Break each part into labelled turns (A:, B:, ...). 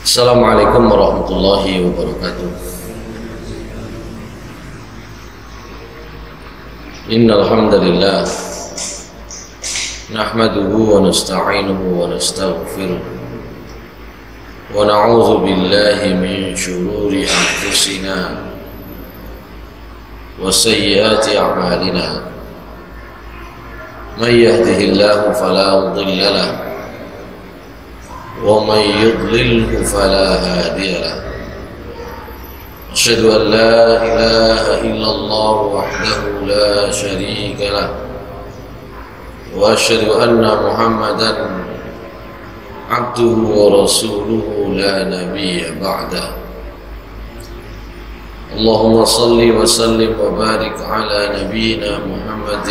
A: Assalamualaikum warahmatullahi wabarakatuh. Innal hamdalillah nahmaduhu wa nasta'inuhu wa nastaghfiruh wa na'udzu billahi min shururi anfusina wa sayyiati a'malina. May yahdihillahu fala mudilla lahu ومن يضلله فلا هادي له. أشهد أن لا إله إلا الله وحده لا شريك له وأشهد أن محمدا عبده ورسوله لا نبي بعده. اللهم صل وسلم وبارك على نبينا محمد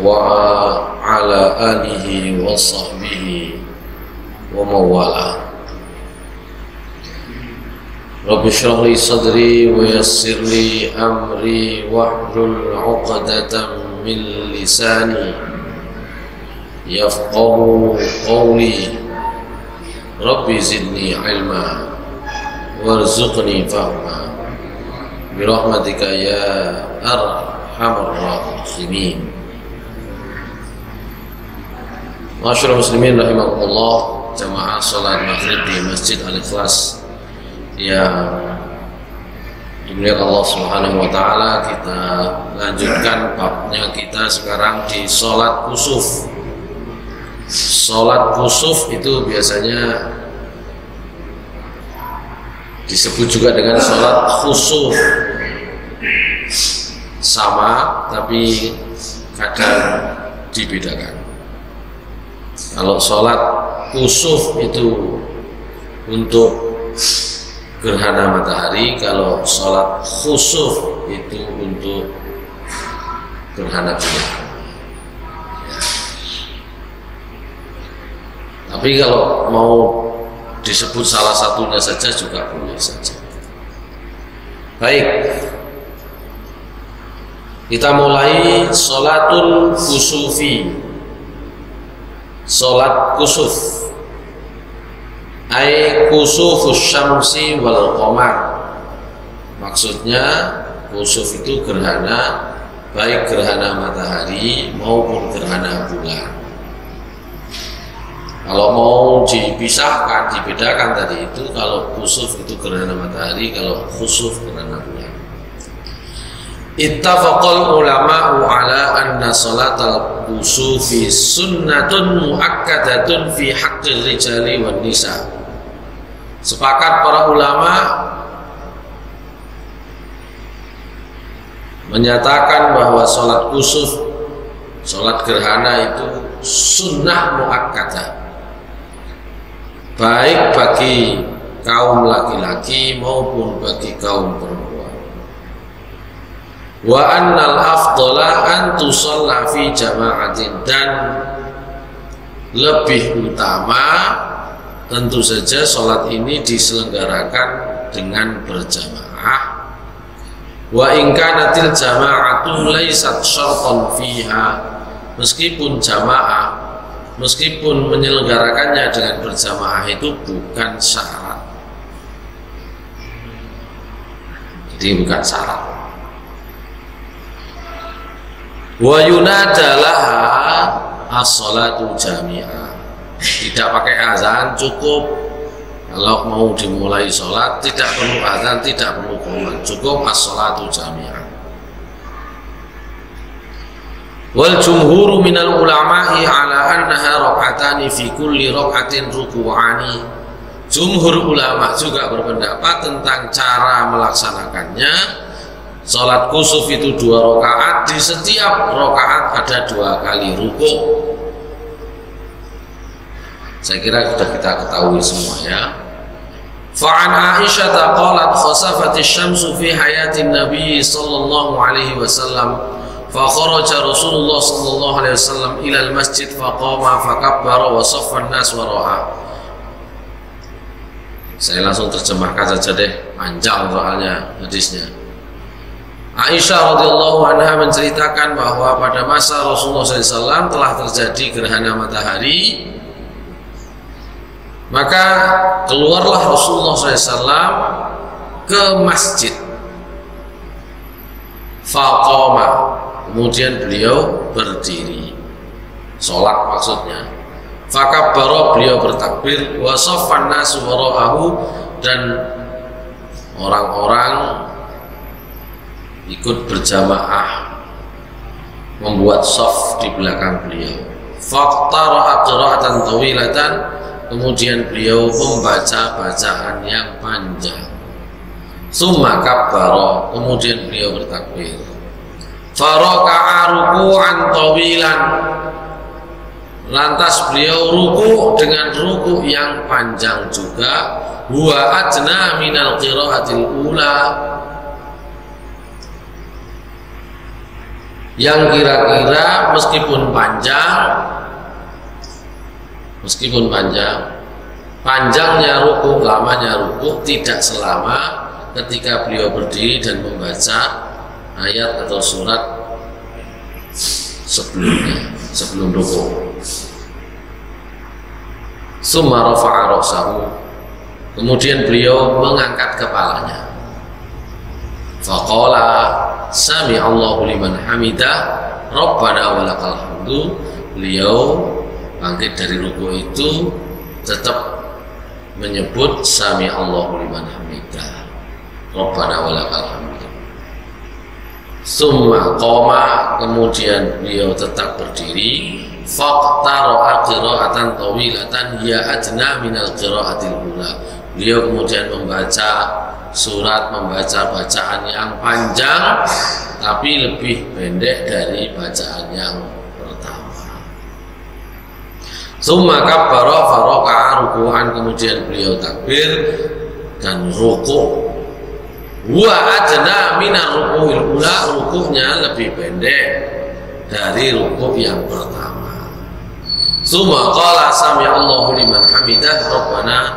A: wa ala alihi wa sahbihi wa mawala. Rabbi shrah li sadri wa yassir li amri wahlul 'uqdatam min lisani yafqahu qawli. Rabbi zidni ilma warzuqni fahma bi rahmatika ya arhamar rahimin. Masyaallah muslimin rahimakumullah, jamaah salat maghrib di Masjid Al-Ikhlas yang dimuliakan Allah Subhanahu wa taala. Kita lanjutkan babnya kita sekarang di salat kusuf. Salat kusuf itu biasanya disebut juga dengan salat khusuf. Sama tapi kadang dibedakan. Kalau sholat kusuf itu untuk gerhana matahari, kalau sholat khusuf itu untuk gerhana bulan. Tapi kalau mau disebut salah satunya saja juga boleh saja. Baik, kita mulai sholatul kusufi. Salat kusuf ai kusufus syamsi wal qamar. Maksudnya kusuf itu gerhana, baik gerhana matahari maupun gerhana bulan. Kalau mau dipisahkan, dibedakan tadi itu, kalau kusuf itu gerhana matahari, kalau khusuf gerhana bulan. Ittafaqal ulama'u ala anna salatal kusufi sunnatun muakkadatun fi haqqir rijali wan nisa. Sepakat para ulama menyatakan bahwa salat kusuf, salat gerhana itu sunnah muakkadah, baik bagi kaum laki-laki maupun bagi kaum perempuan. Wa annal afdhala an tusalla fi jama'atin, dan lebih utama tentu saja salat ini diselenggarakan dengan berjamaah. Wa in kanatil jama'atu laysat syartan fiha, meskipun jamaah, meskipun menyelenggarakannya dengan berjamaah itu bukan syarat. Jadi bukan syarat. Wa yunadalaha as-salatu jami'ah. Tidak pakai azan cukup. Kalau mau dimulai sholat tidak perlu azan, tidak perlu qomat, cukup as-salatu jami'ah. Wal jumhuru minal ulama'i ala annaha rak'atani fi kulli rak'atin ruku'ani. Jumhur ulama juga berpendapat tentang cara melaksanakannya. Salat kusuf itu 2 rakaat, di setiap rakaat ada 2 kali rukuk. Saya kira sudah kita ketahui semua ya. Fa'an Aisyah qalat khasafati syamsu fi hayatin Nabi sallallahu alaihi wasallam fa kharaja Rasulullah sallallahu alaihi wasallam ila al-masjid fa qama fa kabbara wa saffa an-nas wara'a. Saya langsung terjemahkan saja deh, panjang soalnya hadisnya. Aisyah radhiyallahu anha menceritakan bahwa pada masa Rasulullah SAW telah terjadi gerhana matahari Maka keluarlah Rasulullah SAW ke masjid. Faqama, kemudian beliau berdiri, sholat maksudnya. Fakabbara, beliau bertakbir. Wa shaffan nasu wara'ahu, dan orang-orang ikut berjamaah membuat shaf di belakang beliau. Faqtara'a qira'atan tawilatan, kemudian beliau membaca bacaan yang panjang. Summa kabbara, kemudian beliau bertakbir. Faraka'a ruku'an tawilan, lantas beliau ruku dengan ruku yang panjang juga. Huwa adna minal qira'atil ula, yang kira-kira meskipun panjangnya ruku, lamanya ruku tidak selama ketika beliau berdiri dan membaca ayat atau surat sebelum ruku. Summa rafa'a ra'sahu, kemudian beliau mengangkat kepalanya. Faqala sami'allahu liman hamidah rabbana walakal hamdu. Beliau bangkit dari ruku itu tetap menyebut sami'allahu liman hamidah rabbana walakal hamdu. Summa qoma, kemudian beliau tetap berdiri. Faqtara'a qira'atan tawilatan ya ajna minal qira'atil ula, beliau kemudian membaca bacaan yang panjang tapi lebih pendek dari bacaan yang pertama. Summa kabbara faraka'a ruku'an, kemudian beliau takbir dan ruku'. Wa ajna minar ruku'il ula, ruku'nya lebih pendek dari ruku' yang pertama. Summa qala sami'allahu liman hamidah rabbana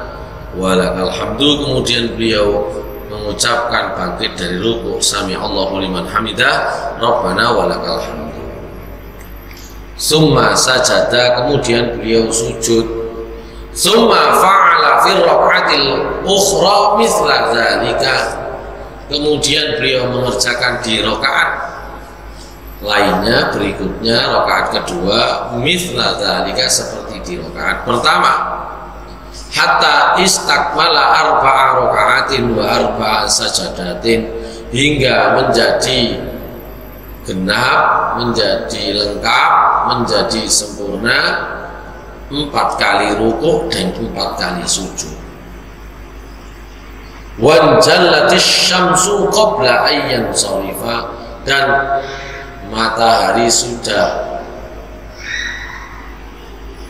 A: walakal hamdu, kemudian beliau mengucapkan bangkit dari ruku', sami'allahu liman hamidah rabbana walakal hamdu. Summa sajada, kemudian beliau sujud. Summa fa'ala fir raq'atil ukhra mithla dzalika, kemudian beliau mengerjakan di rakaat lainnya berikutnya, rakaat kedua, mithla dzalika, seperti di rakaat pertama. Hatta istakmala arba'a raka'atin wa arba'a sajadatin, hingga menjadi genap, menjadi lengkap, menjadi sempurna 4 kali ruku' dan 4 kali sujud. Wanjallatis syamsu qabla ayyan sharifa, dan matahari sudah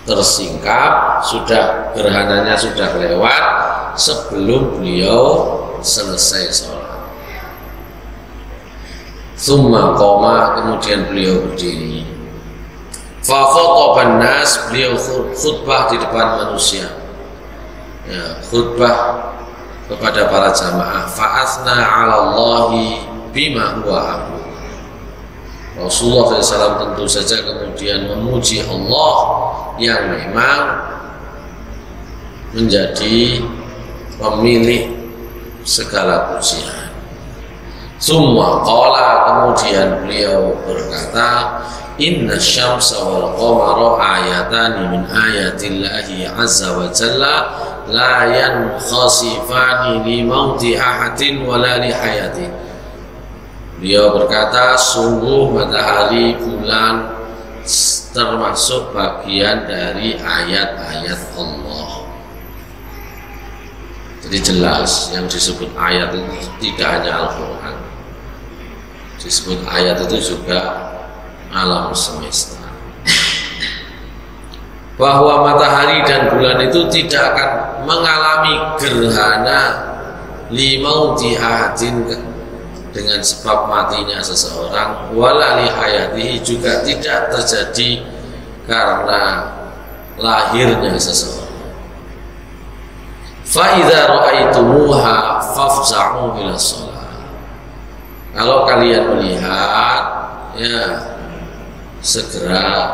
A: tersingkap, gerhananya sudah lewat sebelum beliau selesai sholat. Summa qoma, kemudian beliau berdiri. Fa khataban nas, beliau khutbah di depan manusia, ya, khutbah kepada para jamaah. Fa athna 'ala Allahi bima huwa ahlu, Rasulullah SAW tentu saja kemudian memuji Allah yang memang menjadi pemilik segala pujian. Summa qala, kemudian beliau berkata, inna syamsa wal qamara ayatani min ayatillahi azza wa jalla la yankhasifani li mauti ahadin wala li hayatin. Beliau berkata, sungguh matahari, bulan termasuk bagian dari ayat-ayat Allah. Jadi jelas yang disebut ayat itu tidak hanya Al-Quran, disebut ayat itu juga alam semesta. Bahwa matahari dan bulan itu tidak akan mengalami gerhana limauti ahadin, dengan sebab matinya seseorang, wala li hayatihi, juga tidak terjadi karena lahirnya seseorang. Fa idza ra'aitumuha fafza'u ila shalah, kalau kalian melihat, ya segera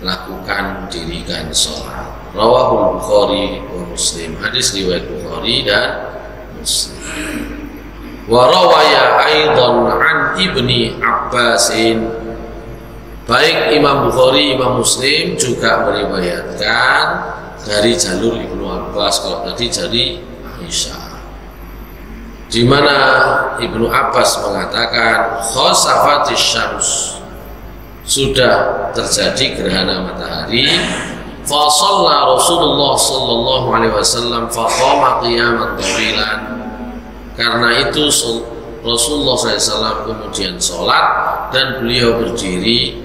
A: lakukan, dirikan sholat. Rawahul Bukhari wa Muslim. Hadis riwayat Bukhari dan Muslim. Wa rawaya aidan an Ibni Abbasin. Baik Imam Bukhari, Imam Muslim juga meriwayatkan dari jalur Ibnu Abbas. Kalau tadi dari Aisyah, di mana Ibnu Abbas mengatakan khosafatis syams, sudah terjadi gerhana matahari. Fa shalla Rasulullah sallallahu alaihi wasallam fa qama qiyaman tawilan. Karena itu Rasulullah SAW kemudian sholat dan beliau berdiri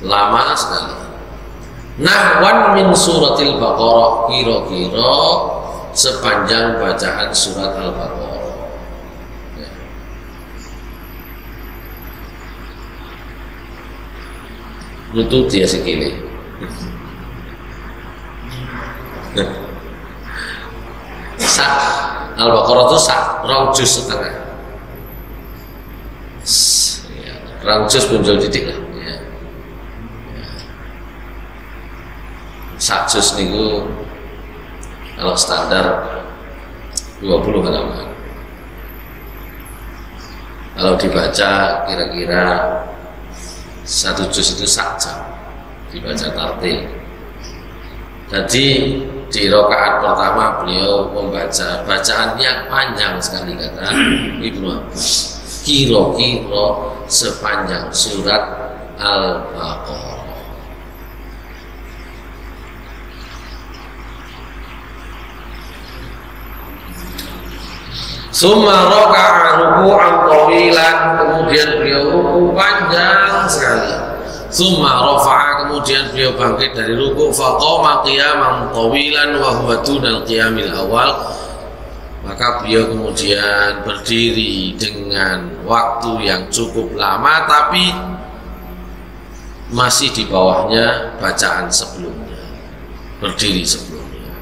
A: lama sekali. Nahwan min suratil Baqarah, kira-kira sepanjang bacaan surat Al-Baqarah. Ya. Lutut dia sekali. Sak Al-Baqarah itu rong juz setengah. Ya, rong juz muncul titik lah. Ya. Ya. Sak juz niku kalau standar 20 halaman. Kalau dibaca kira-kira satu juz itu sak jam dibaca tartil. Jadi di rakaat pertama beliau membaca bacaan yang panjang sekali, kata Ibnu Abbas, kira-kira sepanjang surat Al-Baqarah. Summa raka'a ruku'an tawilan, kemudian beliau ruku panjang sekali. Summa rafa'a, kemudian beliau bangkit dari ruku. Faqama qiyaman tawilan wa huwa dunal qiyamil awal, maka beliau kemudian berdiri dengan waktu yang cukup lama tapi masih di bawahnya bacaan sebelumnya, berdiri sebelumnya.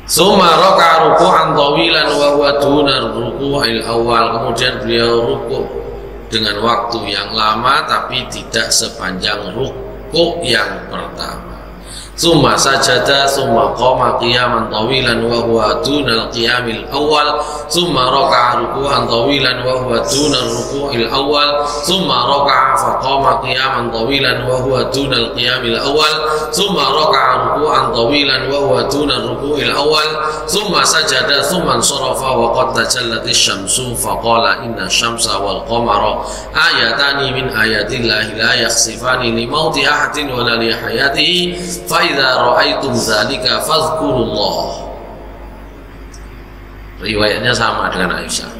A: Summa raka'a ruku'an tawilan wa huwa dunal ruku'il awal, kemudian beliau ruku' dengan waktu yang lama tapi tidak sepanjang rukuk yang pertama. Summa sajada summa qama qiyaman tawilan wa huwa dunal qiyamil awal, summa raka'a ruku'an tawilan wa huwa dunal ruku'il awal, summa raka'a fa qama qiyaman tawilan wa huwa dunal qiyamil awal, summa raka'a ruku'an tawilan wa huwa dunal ruku'il awal, summa sajada summa sarafa wa qad tajallatis syamsu fa qala inna syamsa wal qamara ayatani min ayatillahi la yakhsifani li mauti ahadin wa la li hayatihi fa idza ra'aitum dzalika fadhkurullah. Riwayatnya sama dengan Aisyah,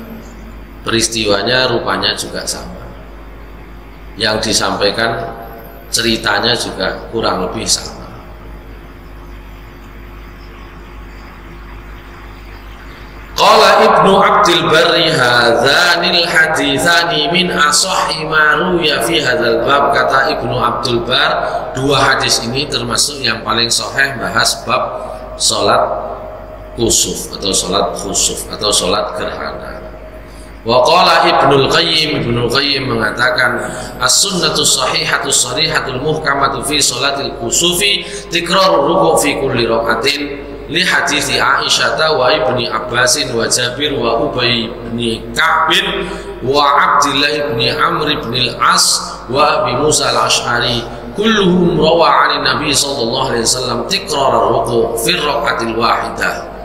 A: peristiwanya rupanya juga sama, yang disampaikan ceritanya juga kurang lebih sama. Qala Ibnu Abdul Barri hadzanil haditsani min asahhi ma ruya fi hadzal bab. Kata Ibnu Abdul Bar, dua hadis ini termasuk yang paling sahih bahas bab salat kusuf atau salat khusuf atau salat gerhana. Wa qala Ibnul Qayyim mengatakan as-sunnatu sahihatu sharihatul muhkamatu fi salatil kusufi tikrarur ruku' fi kulli rak'atin li hadithi Aisyah wa Ibni Abbasin wa Jabir wa Ubay bin Ka'b wa Abdillah bin Amr bin al-As wa Abi Musa al-Ash'ari kulluhum rawa 'an Nabi sallallahu alaihi wasallam tikrar ar-ruku' fi rak'atil wahidah.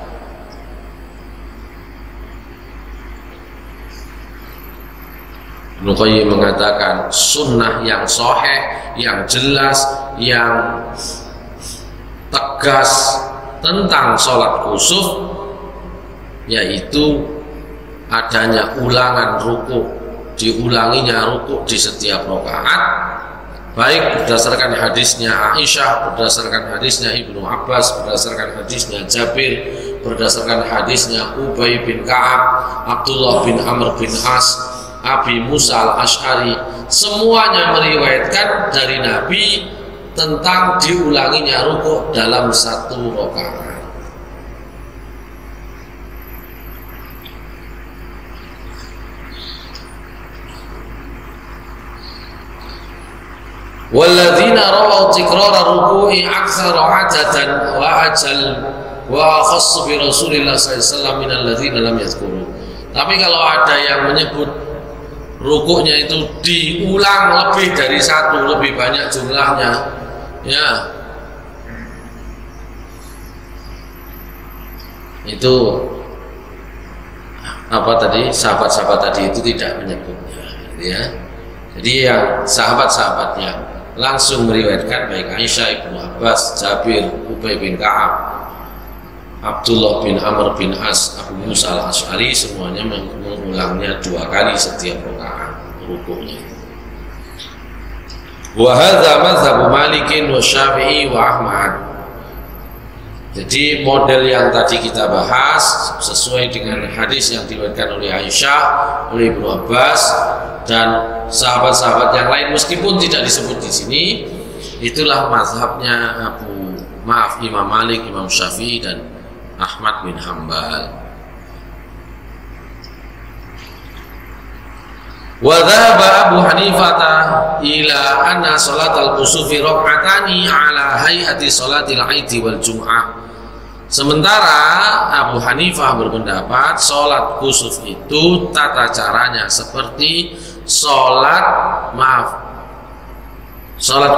A: Ibnu Qayyim mengatakan sunnah yang sahih, yang jelas, yang tegas tentang sholat kusuf yaitu adanya ulangan ruku, diulanginya ruku di setiap rakaat, baik berdasarkan hadisnya Aisyah, berdasarkan hadisnya Ibnu Abbas, berdasarkan hadisnya Jabir, berdasarkan hadisnya Ubay bin Ka'ab, Abdullah bin Amr bin As, Abi Musa al-Ash'ari, semuanya meriwayatkan dari Nabi tentang diulanginya rukuk dalam satu rakaat. walladzina rawu tikrara ruku'i aktsara adatan wa ajal wa khass bi Rasulillah sallallahu alaihi wasallam minal ladzina lam yadhkuru. Tapi kalau ada yang menyebut rukuknya itu diulang lebih dari satu, lebih banyak jumlahnya, ya itu apa tadi, sahabat-sahabat tadi itu tidak menyebutnya, ya. Jadi yang sahabat-sahabatnya langsung meriwayatkan, baik Aisyah, Ibnu Abbas, Jabir, Ubay bin Ka'ab, Abdullah bin Amr bin As, Abu Musa al-Asy'ari, semuanya mengulangnya 2 kali setiap rakaat rukuknya. Wa hadza mazhab Malikin wa Syafi'i wa Ahmad. Jadi model yang tadi kita bahas sesuai dengan hadis yang diriwayatkan oleh Aisyah, oleh Ibnu Abbas dan sahabat-sahabat yang lain meskipun tidak disebut di sini, itulah mazhabnya Imam Malik, Imam Syafi'i dan Ahmad bin Hanbal. Wa dhahaba Abu Hanifah ila anna salatal kusufi rak'atani ala hayati salatil aidi wal jum'ah. Sementara Abu Hanifah berpendapat salat kusuf itu tata caranya seperti salat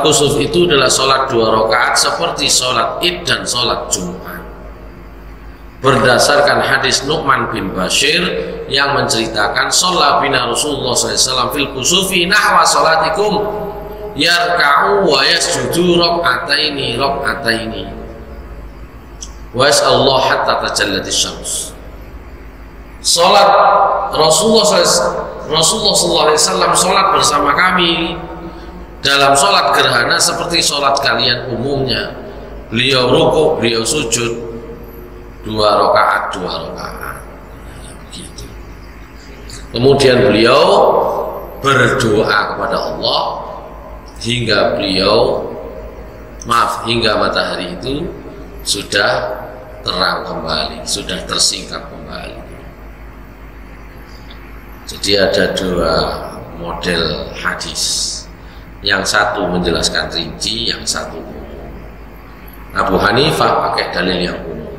A: kusuf itu adalah salat 2 rakaat seperti salat Id dan salat Jumat. Berdasarkan hadis Nu'man bin Bashir yang menceritakan sholat bina Rasulullah SAW fil kusufi nahwa sholatikum yarka'u wa yasjudu rok'ataini wa yas'allah hatta tajallatis syams. Sholat Rasulullah SAW sholat bersama kami dalam sholat gerhana seperti sholat kalian umumnya. Beliau rukuk, beliau sujud 2 rakaat. Begitu. Kemudian beliau berdoa kepada Allah hingga matahari itu sudah terang kembali, sudah tersingkap kembali. Jadi ada 2 model hadis. Yang satu menjelaskan rinci, yang satu umum. Abu Hanifah pakai dalil yang umum.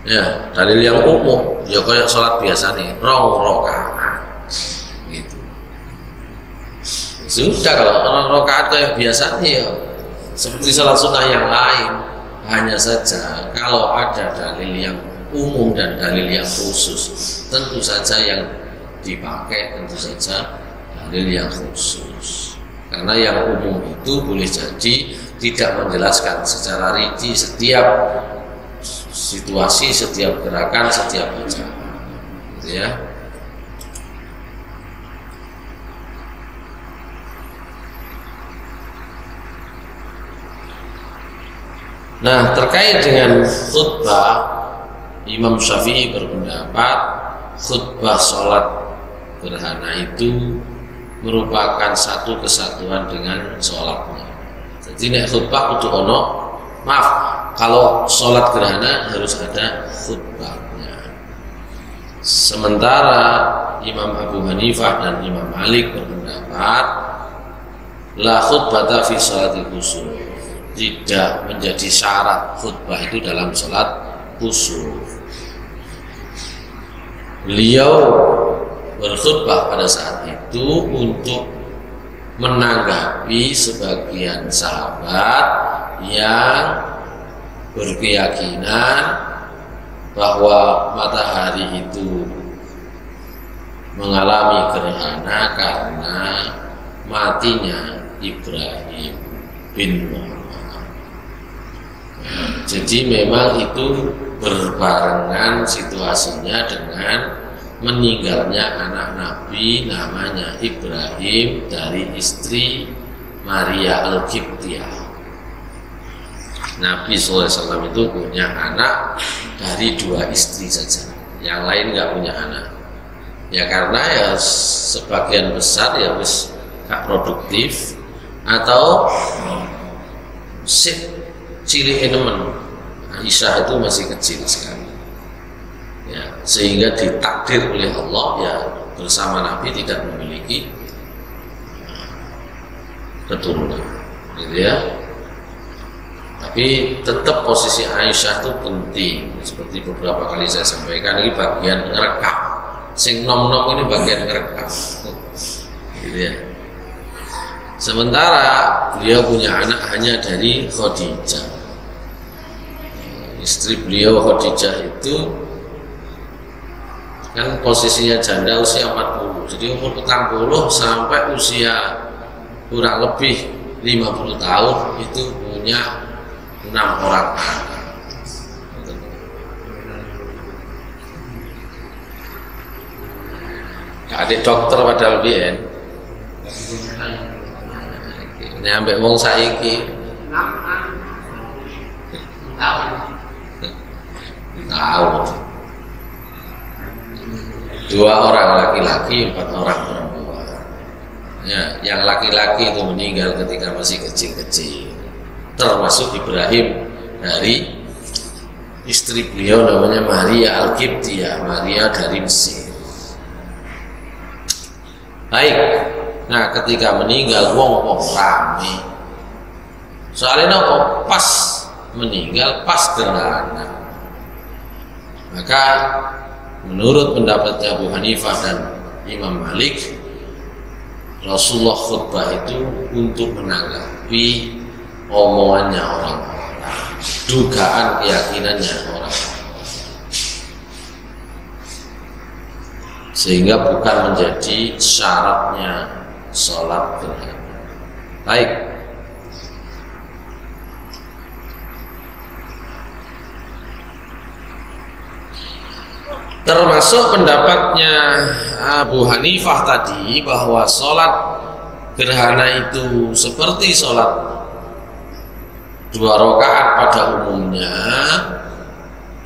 A: Ya, dalil yang umum, ya kayak sholat biasa nih, 2 rakaat, gitu. Sudah kalau 2 rakaat kayak biasanya ya, seperti sholat sunnah yang lain. Hanya saja kalau ada dalil yang umum dan dalil yang khusus, tentu saja yang dipakai tentu saja dalil yang khusus. Karena yang umum itu boleh jadi tidak menjelaskan secara rinci setiap situasi, setiap gerakan, setiap bacaan, gitu ya. Nah, terkait dengan khutbah, Imam Syafi'i berpendapat khutbah sholat gerhana itu merupakan satu kesatuan dengan sholatnya. Jadi nek khutbah kudu ono, maaf, kalau sholat gerhana harus ada khutbahnya. Sementara Imam Abu Hanifah dan Imam Malik berpendapat la khutbata fi sholatil kusuf, tidak menjadi syarat khutbah itu dalam sholat kusuf. Beliau berkhutbah pada saat itu untuk menanggapi sebagian sahabat yang berkeyakinan bahwa matahari itu mengalami gerhana karena matinya Ibrahim bin Muhammad. Jadi memang itu berbarengan situasinya dengan meninggalnya anak Nabi namanya Ibrahim dari istri Maria Al-Qibtiyah. Nabi SAW itu punya anak dari 2 istri saja, yang lain nggak punya anak. Ya karena ya sebagian besar ya wis gak produktif atau cilik enemen. Aisyah itu masih kecil sekali. Ya, sehingga ditakdir oleh Allah ya bersama Nabi tidak memiliki keturunan, gitu ya. Tapi tetap posisi Aisyah itu penting, seperti beberapa kali saya sampaikan, ini bagian ngerekam, sing nom-nom ini bagian ngerekam, gitu ya. Sementara beliau punya anak hanya dari Khadijah. Istri beliau Khadijah itu kan posisinya janda usia 40, jadi umur 40 sampai usia kurang lebih 50 tahun itu punya 6 orang anak. Adik dokter padahal biyen. Ini ambek wong saiki. Tahu. 2 orang laki-laki, 4 orang perempuan. Ya, yang laki-laki itu meninggal ketika masih kecil-kecil. Termasuk Ibrahim dari istri beliau namanya Maria Al-Qibtiyah, Maria dari Mesir. Baik. Nah, ketika meninggal wong rame. Soalnya kok pas meninggal pas gerhana. Maka menurut pendapatnya Abu Hanifah dan Imam Malik, Rasulullah khutbah itu untuk menanggapi omongannya orang-orang, dugaan keyakinannya orang-orang, sehingga bukan menjadi syaratnya sholat gerhana. Baik. Termasuk pendapatnya Abu Hanifah tadi bahwa sholat gerhana itu seperti sholat 2 rakaat pada umumnya,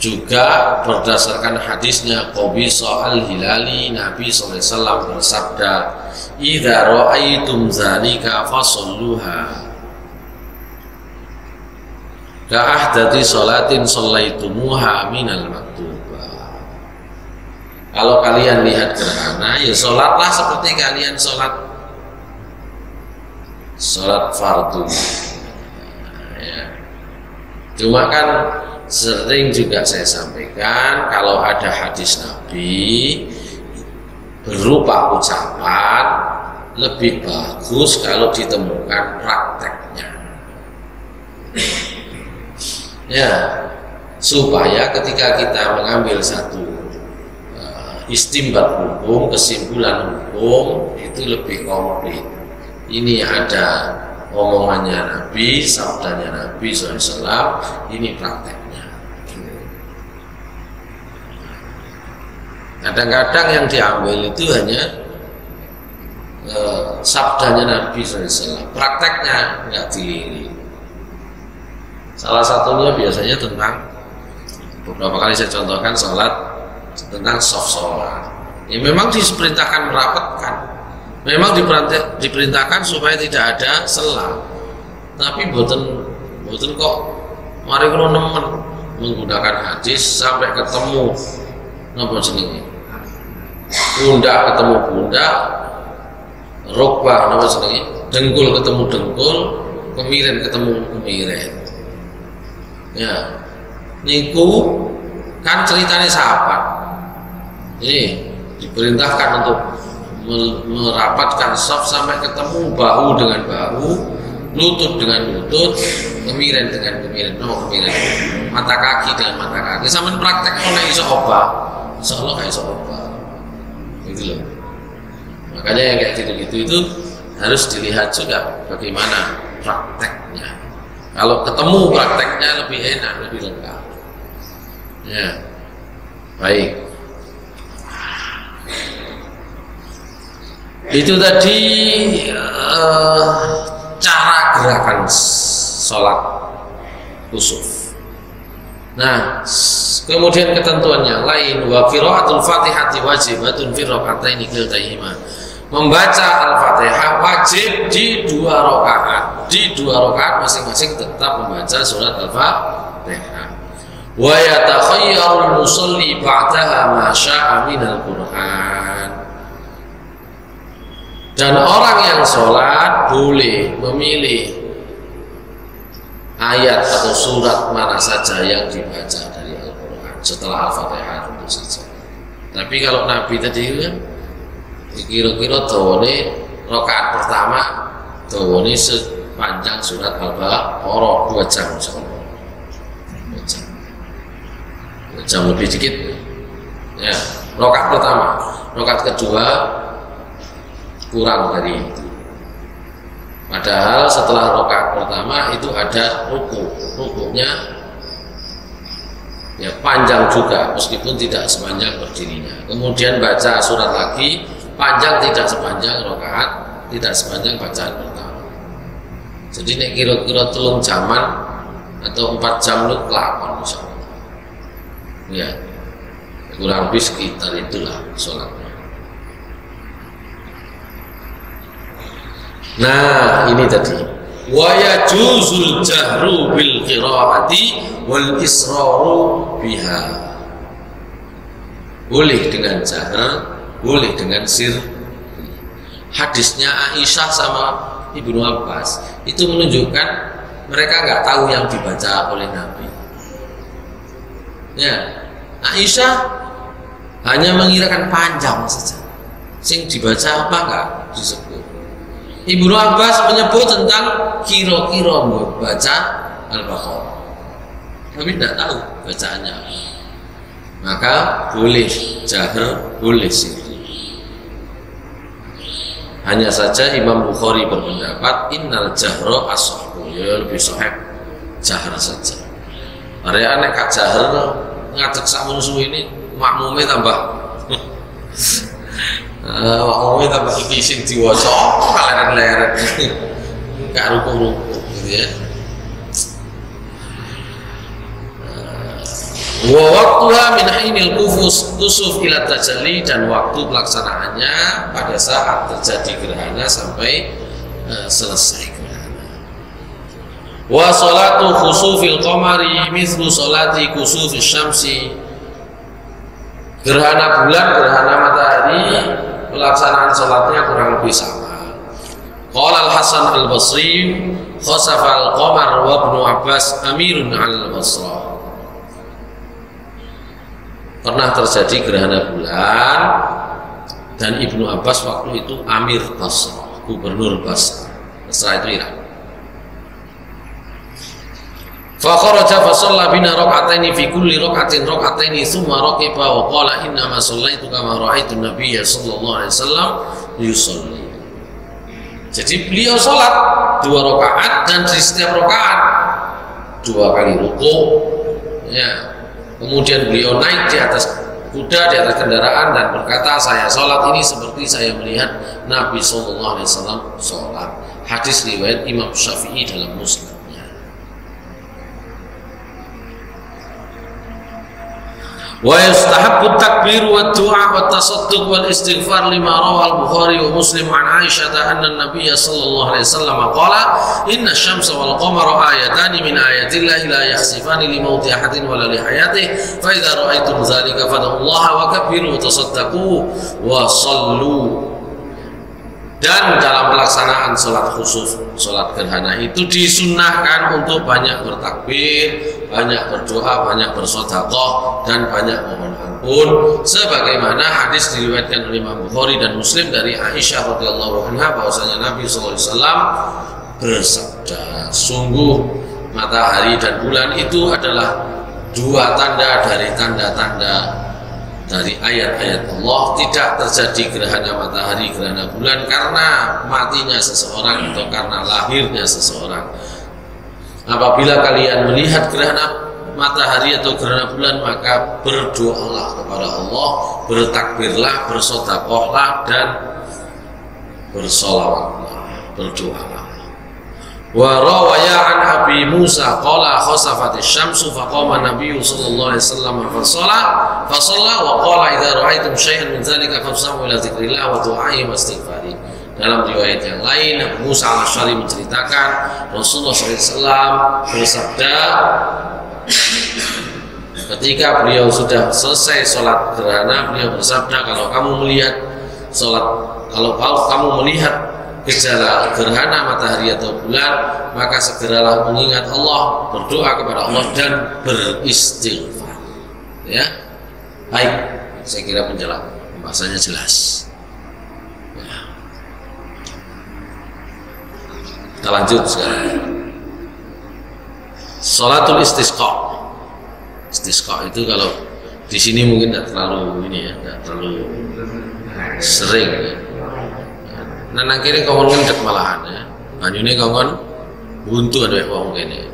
A: juga berdasarkan hadisnya Qabisa al-Hilali, Nabi SAW bersabda, "Idza ra'aitum dzalika fasalluha ka'ahdati sholatin shallaitumuha minal maktubah." Kalau kalian lihat gerhana, ya sholatlah seperti kalian sholat fardu. Ya. Cuma kan sering juga saya sampaikan, kalau ada hadis Nabi berupa ucapan, lebih bagus kalau ditemukan prakteknya. Ya, supaya ketika kita mengambil satu istimbat hukum, kesimpulan hukum itu lebih komplit. Ini ada omongannya Nabi, sabdanya Nabi SAW, ini prakteknya. Kadang-kadang yang diambil itu hanya sabdanya Nabi SAW, prakteknya nggak dilirik. Salah satunya biasanya tentang, beberapa kali saya contohkan sholat, tentang soft sholat. Ya, memang diperintahkan merapatkan, memang diperintahkan supaya tidak ada sela. Tapi boten kok mari kula nemen menggunakan hadis sampai ketemu napa jenenge? Pundak ketemu pundak, rukbah napa jenenge? Dengkul ketemu dengkul, kemiren ketemu kemiren. Ya. Niku kan ceritanya sahabat. Ini diperintahkan untuk merapatkan saf sampai ketemu bahu dengan bahu, lutut dengan lutut, kemiren dengan kemiren, mata kaki dengan mata kaki. Sampai praktek kalau iso obah, insya Allah kayak iso obah, gitu loh. Makanya yang kayak gitu-gitu itu harus dilihat juga bagaimana prakteknya. Kalau ketemu prakteknya lebih enak, lebih lengkap. Ya, baik. Itu tadi cara gerakan sholat kusuf. Nah, kemudian ketentuan yang lain, wa qiraatul Fatihati wajibatun fi raka'ataini kiltaihima. Membaca Al-Fatihah wajib di 2 rakaat. Di 2 rakaat masing-masing tetap membaca surat Al-Fatihah. Wa yatakhayyaru al-musalli ba'daha ma syaa minal Qur'an. Dan orang yang sholat boleh memilih ayat atau surat mana saja yang dibaca dari Al-Quran setelah Al-Fatihah tentu saja. Tapi kalau Nabi tadi kan kira-kira dawane rakaat pertama dawane sepanjang surat Al-Baqarah 2 jam insyaallah. 2 jam lebih dikit. Ya, rakaat pertama, rakaat kedua kurang dari itu. Padahal setelah rakaat pertama itu ada rukuknya ya panjang juga meskipun tidak sepanjang berdirinya. Kemudian baca surat lagi panjang tidak sepanjang rakaat, tidak sepanjang bacaan pertama. Jadi nek kira-kira 3 jaman atau 4 jam lu kelakon insyaallah. Ya. Kurang lebih sekitar itulah sholatnya. Nah, ini tadi. Wa yajuzul jahru bil qiraati wal israru biha. Boleh dengan jahar, boleh dengan sir. Hadisnya Aisyah sama Ibnu Abbas itu menunjukkan mereka nggak tahu yang dibaca oleh Nabi. Ya, Aisyah hanya mengirakan panjang saja. Sing dibaca apa enggak disebut. Ibnu Abbas menyebut tentang kira-kira baca Al-Baqarah, tapi tidak tahu bacaannya. Maka boleh jahar, boleh sir. Hanya saja Imam Bukhari berpendapat innal jahra ashahhu, ya lebih sahih jahar saja. Area nek jahar ngadeg sakmono suwe ini makmume tambah makmume tambah iki sing diwaca leret-leret gak ruku-ruku gitu ya. Wa waqtuha min hinil kusuf ila tajalli, dan waktu pelaksanaannya pada saat terjadi gerhana sampai selesai gerhana. Wa salatu khusufil qamari mithlu salati khusufis syamsi. Gerhana bulan, gerhana matahari, pelaksanaan salatnya kurang lebih sama. Qala Al-Hasan Al-Basri khasafa al-qamar wa Ibnu Abbas amirun al-Basra. Pernah terjadi gerhana bulan dan Ibnu Abbas waktu itu amir Basra, gubernur Basra. Basra itu Irak. Fa kharaja fa shalla bina rak'ataini fi kulli rak'atin rak'ataini tsumma raqiba wa qala inna ma shallaitu kama ra'aitu an-nabiyya sallallahu alaihi wasallam yusalli. Jadi beliau salat 2 rakaat dan di setiap rakaat 2 kali ruku ya. Kemudian beliau naik di atas kuda, di atas kendaraan dan berkata, saya sholat ini seperti saya melihat Nabi SAW sholat. Hadis riwayat Imam Syafi'i dalam Musnadnya. Wa yustahabbu at-takbir wa ad-du'a wa at-tasadduq wal istighfar lima rawa al-Bukhari wa Muslim an Aisyah anna an-nabiy sallallahu alaihi wasallam qala inna asy-syamsa wal qamara ayatani min ayatillahi la yakhsifani li mauti ahadin wa la li hayatihi fa idza ra'aytum dzalika fad'ullaha wa kabbiru wa tasaddaqu wa sallu. Dan dalam pelaksanaan sholat khusuf, sholat gerhana itu disunnahkan untuk banyak bertakbir, banyak berdoa, banyak bersedekah, dan banyak mohon ampun. Sebagaimana hadis diriwayatkan oleh Imam Bukhari dan Muslim dari Aisyah radhiyallahu anha bahwasanya Nabi SAW bersabda, sungguh matahari dan bulan itu adalah 2 tanda dari tanda-tanda dari ayat-ayat Allah. Tidak terjadi gerhana matahari, gerhana bulan karena matinya seseorang atau karena lahirnya seseorang. Apabila kalian melihat gerhana matahari atau gerhana bulan, maka berdoalah kepada Allah, bertakbirlah, bersedekahlah, dan bersolawatlah, berdoalah. Wa rawaya an Abi Musa qala khasafatish syamsu faqama Nabi sallallahu alaihi wasallam fa shalla wa qala idza ra'aitum syai'an min dzalika fafsahu ila dzikrillah wa du'ai wa istighfari. Dalam riwayat yang lain Abu Musa al-Asy'ari menceritakan Rasulullah SAW bersabda ketika beliau sudah selesai sholat gerhana, beliau bersabda, kalau kamu melihat sholat. Kalau kamu melihat gejala gerhana matahari atau bulan, maka segeralah mengingat Allah, berdoa kepada Allah dan beristighfar. Ya, baik. Saya kira pembahasannya jelas. Ya. Kita lanjut sekarang. Sholatul istisqa. Istisqa itu kalau di sini mungkin tidak terlalu tidak terlalu sering. Ya. Nah, akhirnya kawan ngendek malahan ya. Banyune kawan buntu ada wong kene.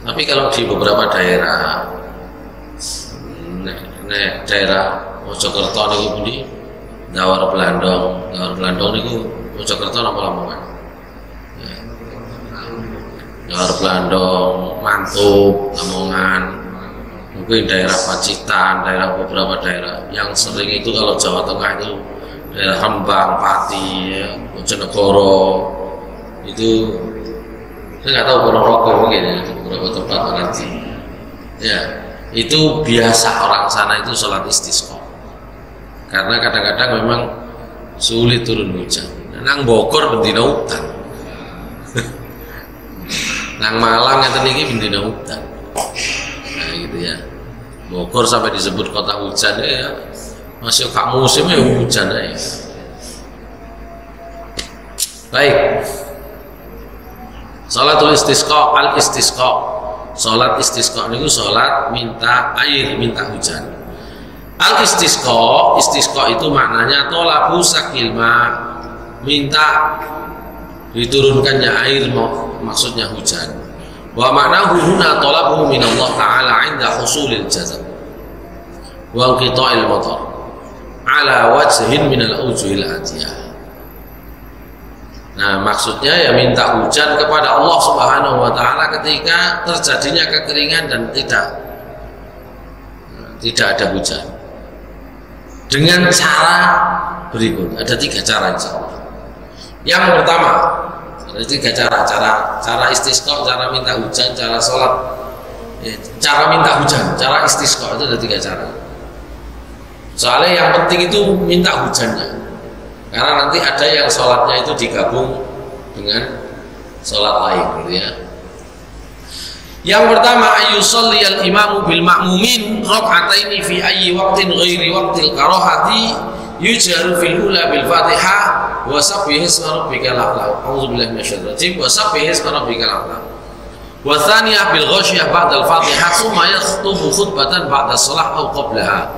A: Tapi kalau di beberapa daerah, daerah Mojokerto niku pundi, Dawar Blandong niku Mojokerto napa Lamongan? Ya. Dawar Blandong, Mantub, Lamongan, mungkin daerah Pacitan, beberapa daerah yang sering itu kalau Jawa Tengah itu daerah Rembang, Pati, ya, Bojonegoro itu saya nggak tahu Ponorogo mungkin ya, beberapa tempat nanti. Ya, itu biasa orang sana itu sholat istisqa. Karena kadang-kadang memang sulit turun hujan. Nang Bogor bendina udan. Nang Malang ngeten iki bendina udan. Nah gitu ya. Bogor sampai disebut kota hujan ya. Masih kak musimnya hujan ya. Baik. Salatul istisqa, al istisqa. Salat istisqa niku salat minta air, minta hujan. Al istisqa itu maknanya tolabu sakil ma, minta diturunkannya air, maksudnya hujan. Wa maknahu huna talabu min Allah taala 'inda husulil jazab wa qita'il matar ala wajhin min al-awjuhil atiyah. Nah, maksudnya ya minta hujan kepada Allah Subhanahu wa taala ketika terjadinya kekeringan dan tidak ada hujan. Dengan cara berikut, ada 3 cara insyaallah. Yang pertama, ada 3 cara istisqa, cara minta hujan, cara sholat, cara minta hujan, cara istisqa itu ada 3 cara. Soalnya yang penting itu minta hujannya, karena nanti ada yang sholatnya itu digabung dengan sholat lain, gitu ya. Yang pertama, ayyusalli al-imamu bil ma'mumin rak'ataini fi ayyi waqtin ghairi waqtil karahati yujharu fil ula bil Fatihah wa sabbih isma rabbikal a'la. A'udzubillahi minasyaitonir rajim. Wa sabbih isma rabbikal a'la. Wa thaniyah bil ghasyiyah ba'da al-Fatihah thumma yakhutubu khutbatan ba'da shalah aw qablaha.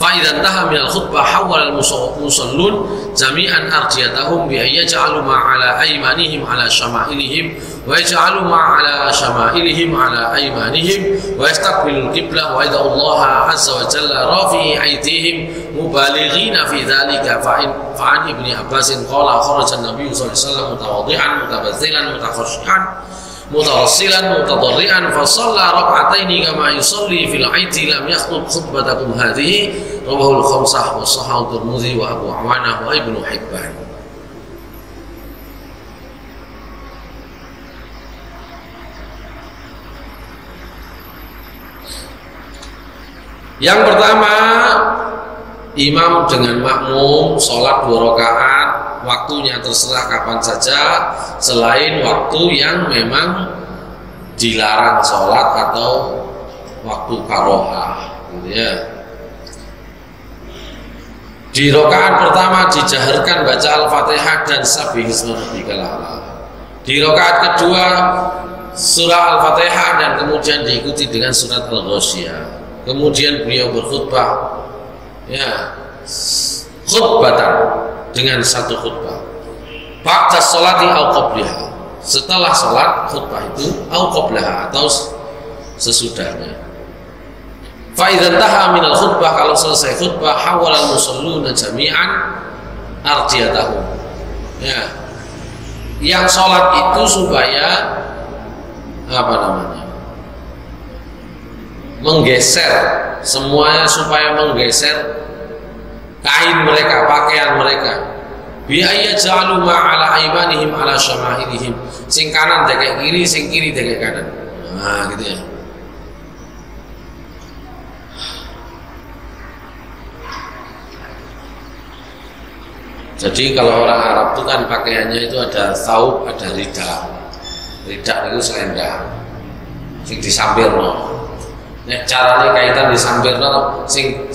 A: Fa idza intaha min al-khutbah hawwala al-musallun jami'an arjiyatahum bi ayyaj'alu ma 'ala aymanihim 'ala syama'ilihim wa yaj'alu ma 'ala syama'ilihim 'ala aymanihim wa yastaqbilul qiblah wa idza Allah 'azza wa jalla rafi'i aydihim mubalighina fi dhalika fa an ibni Abbas qala kharaja an-nabiy sallallahu alaihi wasallam mutawaddi'an mutabazzilan mutakhashshi'an mutarassilan mutadarrian fa shalla rak'ataini kama yusalli fil 'aidi lam yakhtub khutbatakum hadhihi rawahul khamsah wa sahahu Tirmidzi wa Abu Awanah wa Ibnu Hibban. Yang pertama, imam dengan makmum sholat 2 rakaat, waktunya terserah kapan saja selain waktu yang memang dilarang sholat atau waktu karohah, gitu ya. Di rakaat pertama dijaharkan baca Al-Fatihah dan sabbih isma rabbikal a'la. Di rakaat kedua surah Al-Fatihah dan kemudian diikuti dengan surat Al-Ghasyiyah. Kemudian beliau berkhutbah, ya, khutbatan dengan 1 khutbah. Ba'da sholati au qabliha, setelah sholat khutbah itu, au qablaha atau sesudahnya. Fa idza intaha minal khutbah, kalau selesai khutbah hawala al-musalluna jami'an arjiyatahum. Ya. Yang sholat itu supaya apa namanya? Menggeser semuanya, supaya menggeser kain mereka, pakaian mereka. Bi ayyaj'alu ma 'ala aymanihim 'ala syama'ilihim. Sing kanan dekek kiri, sing kiri dekek kanan. Nah, gitu ya. Jadi kalau orang Arab itu kan pakaiannya itu ada saub, ada rida. Rida itu selendang. Sing disampirno. Nek carane kaitan disampirno, sing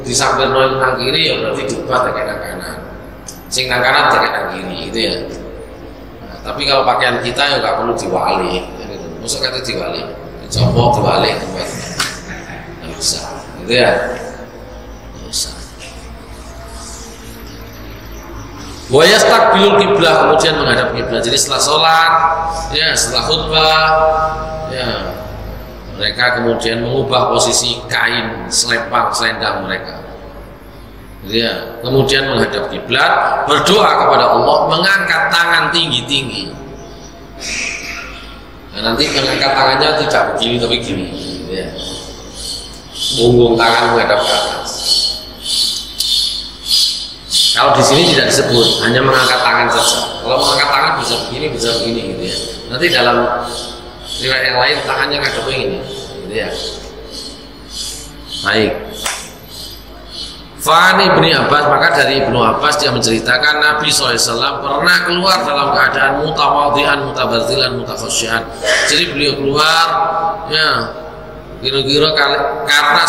A: disampirno nang kiri ya berarti diubah tekek nang kanan. Sing nang kanan tekek nang kiri itu ya. Nah, tapi kalau pakaian kita ya nggak perlu diwali. Gitu. Maksud kata diwali, dicopot diwali tempat. Nggak usah, gitu ya. Nggak usah. Wa yastaqbilul kiblah, kemudian menghadap kiblat. Jadi setelah sholat, ya setelah khutbah, ya mereka kemudian mengubah posisi kain selendang mereka. Jadi ya, kemudian menghadap kiblat, berdoa kepada Allah, mengangkat tangan tinggi-tinggi. Nah, nanti mengangkat tangannya tidak begini tapi gini, gitu ya. Punggung tangan menghadap ke atas. Kalau di sini tidak disebut, hanya mengangkat tangan saja. Kalau mengangkat tangan bisa begini gitu ya. Nanti dalam riwayat yang lain tangannya ngadep begini, gitu ya. Baik. Fani Ibni Abbas, maka dari Ibnu Abbas dia menceritakan Nabi SAW pernah keluar dalam keadaan mutawadhi'an, mutabadzilan, mutakhasyian. Jadi beliau keluar, ya kira-kira karena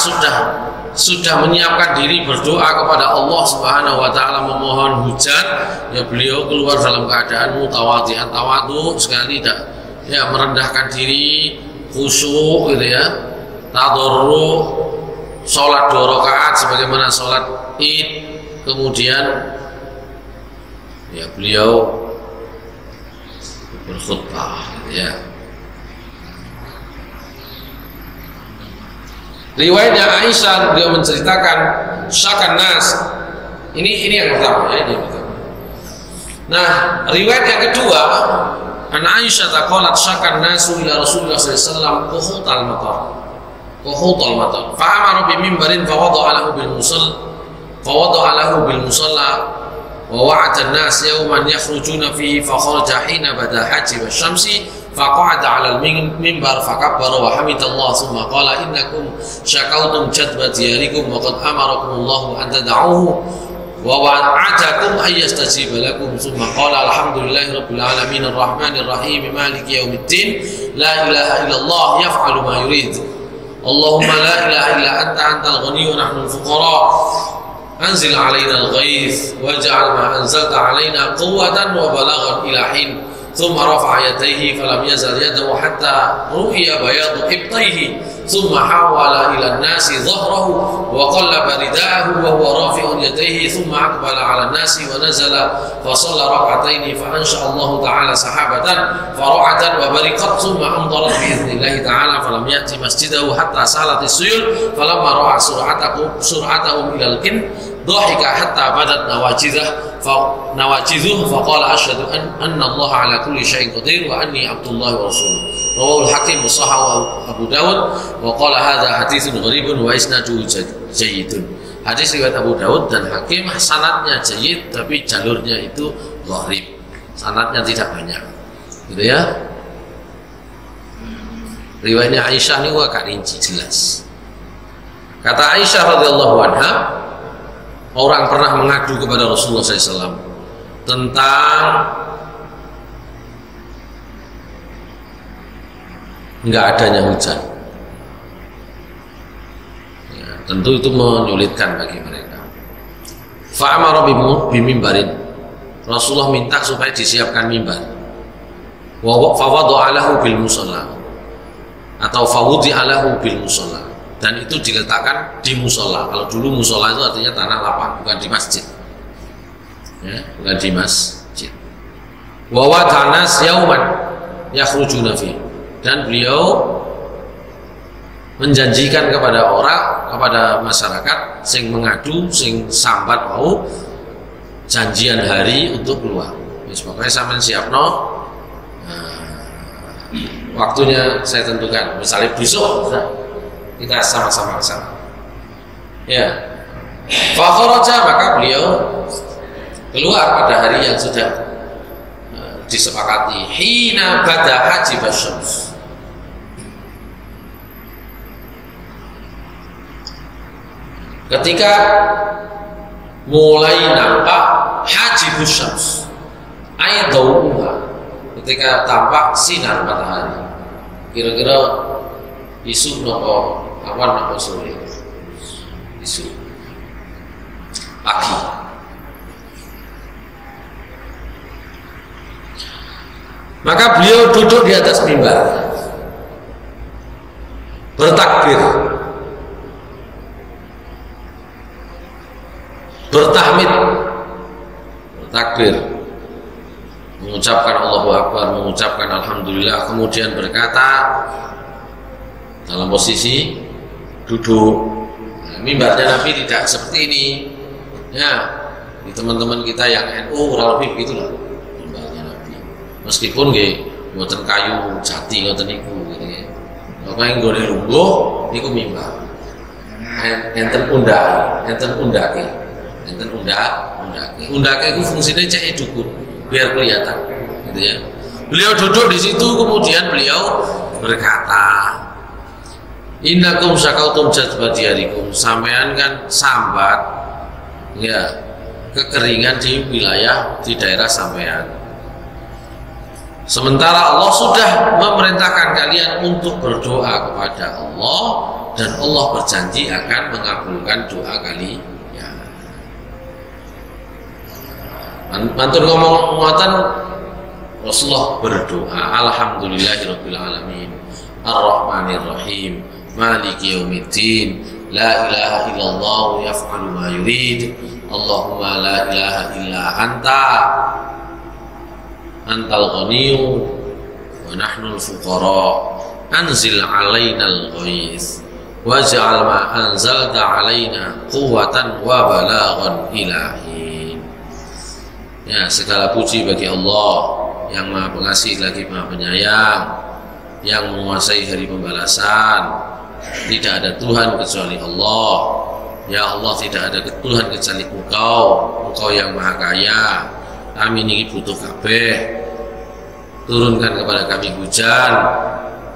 A: sudah menyiapkan diri berdoa kepada Allah Subhanahu wa taala memohon hujan, ya beliau keluar dalam keadaan mutawadhi'an, tawadhu sekali, tidak ya merendahkan diri, khusyuk gitu ya, tadarru, sholat 2 rakaat sebagaimana sholat Id, kemudian ya beliau berkhutbah gitu ya. Riwayatnya Aisyah, beliau menceritakan syakan nas. Ini yang pertama ya, ini yang pertama. Nah, riwayat yang kedua, an Aisyah taqalat syakan nasu ila Rasulullah sallallahu alaihi wasallam quhutal matar. Fa amara bi mimbarin fa wada'a lahu bil musalla wa wa'ada an-nas yawman yakhrujuna fihi fa kharaja hina bada haji wasyamsi فقعد على المنبر فكبر وحمد الله ثم قال إنكم شكوتم جدب دياركم وقد أمركم الله أن تدعوه ووعدكم أن يستجيب لكم ثم قال الحمد لله رب العالمين الرحمن الرحيم مالك يوم الدين لا إله إلا الله يفعل ما يريد اللهم لا إله إلا أنت الغني ونحن الفقراء أنزل علينا الغيث واجعل ما أنزلت علينا قوة وبلاغا إلى حين ثم رفع يديه فلم يزل يده حتى رؤي بياض إبطيه ثم حول إلى الناس ظهره وقلب رداءه وهو رافع يديه ثم أقبل على الناس ونزل فصلى ركعتين فأنشأ الله تعالى سحابة فرعدا وبرقت ثم أمطرت بإذن الله تعالى فلم يأتي مسجده حتى سالت السيول فلما رأى سرعتهم إلى الكن ضحك حتى بدت نواجذه فقال أشهد أن الله على كل شيء قدير وأني عبد الله ورسوله رواه الحاكم وصححه أبو داود وقال هذا حديث غريب وإسناده جيد. Hadis riwayat Abu Daud dan Hakim, sanadnya jayyid tapi jalurnya itu gharib, sanadnya tidak banyak, gitu ya. Riwayatnya Aisyah ini agak rinci jelas. Kata Aisyah radhiyallahu anha, orang pernah mengadu kepada Rasulullah SAW tentang nggak adanya hujan. Ya, tentu itu menyulitkan bagi mereka. Fa'amara bimimbarin. Rasulullah minta supaya disiapkan mimbar. Wa fawada'alahu bil musalla atau fawudi'alahu bil musalla. Dan itu diletakkan di musola. Kalau dulu musola itu artinya tanah lapang, bukan di masjid. Ya, bukan di masjid. Wa wadanas yauman yakhrujuna fi. Dan beliau menjanjikan kepada orang, kepada masyarakat sing mengadu, sing sambat mau janjian hari untuk keluar. Wis pokoknya sampean siapno. Waktunya saya tentukan. Misalnya besok kita sama-sama ke sana. Ya. Fa kharaja, maka beliau keluar pada hari yang sudah disepakati. Hina bada haji basyams. Ketika mulai nampak hajib kasfus syams ay dawuha, ketika tampak sinar matahari. Kira-kira isu nopo awan nopo sore? Isu pagi. Maka beliau duduk di atas mimbar bertakbir, bertahmid, bertakbir, mengucapkan Allahu Akbar, mengucapkan Alhamdulillah, kemudian berkata dalam posisi duduk. Nah, mimbarnya Nabi tidak seperti ini ya, di teman-teman kita yang NU kurang lebih begitulah mimbarnya Nabi, meskipun nggih mboten kayu jati ngoten niku gitu ya. Apa yang nggone lungguh niku mimbar enten undake, undake itu fungsinya cek dukun biar kelihatan gitu ya. Beliau duduk di situ, kemudian beliau berkata, innakum syakautum jadbadiyarikum, sampean kan sambat ya kekeringan di wilayah di daerah sampean, sementara Allah sudah memerintahkan kalian untuk berdoa kepada Allah dan Allah berjanji akan mengabulkan doa kalian. Mantun ngomong ngoten, Rasulullah berdoa, alhamdulillahirabbil alamin, arrahmanir rahim, maliki yaumiddin, la ilaha illallah yaf'alu ma yurid, Allahumma la ilaha illa anta, antal ghaniyyu wa nahnul fuqara, anzil alainal ghais waj'al ma anzalta alaina quwwatan wa balaghan ilahi. Ya, segala puji bagi Allah yang Maha Pengasih lagi Maha Penyayang, yang menguasai hari pembalasan. Tidak ada Tuhan kecuali Allah. Ya Allah, tidak ada Tuhan kecuali Engkau, Engkau yang Maha Kaya. Kami ini butuh kabeh. Turunkan kepada kami hujan,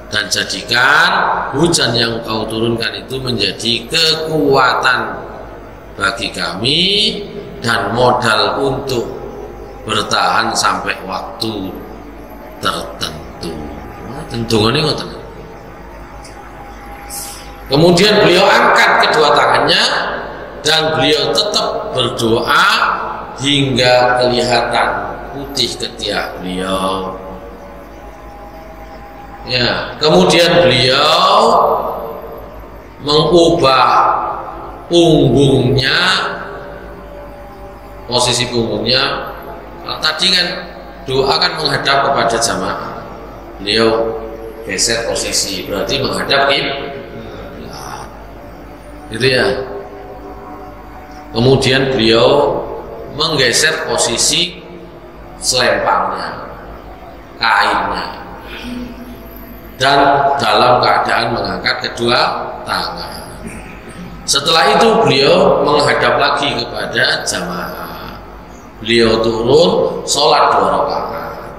A: dan jadikan hujan yang Engkau turunkan itu menjadi kekuatan bagi kami dan modal untuk bertahan sampai waktu tertentu. Tentungannya ngoten. Kemudian beliau angkat kedua tangannya dan beliau tetap berdoa hingga kelihatan putih ketiak beliau. Ya, kemudian beliau mengubah punggungnya, posisi punggungnya. Tadi kan doa kan menghadap kepada jamaah, beliau geser posisi, berarti menghadap kiblat, gitu ya. Kemudian beliau menggeser posisi selempangnya, kainnya, dan dalam keadaan mengangkat kedua tangan. Setelah itu beliau menghadap lagi kepada jamaah. Beliau turun, sholat 2 rakaat.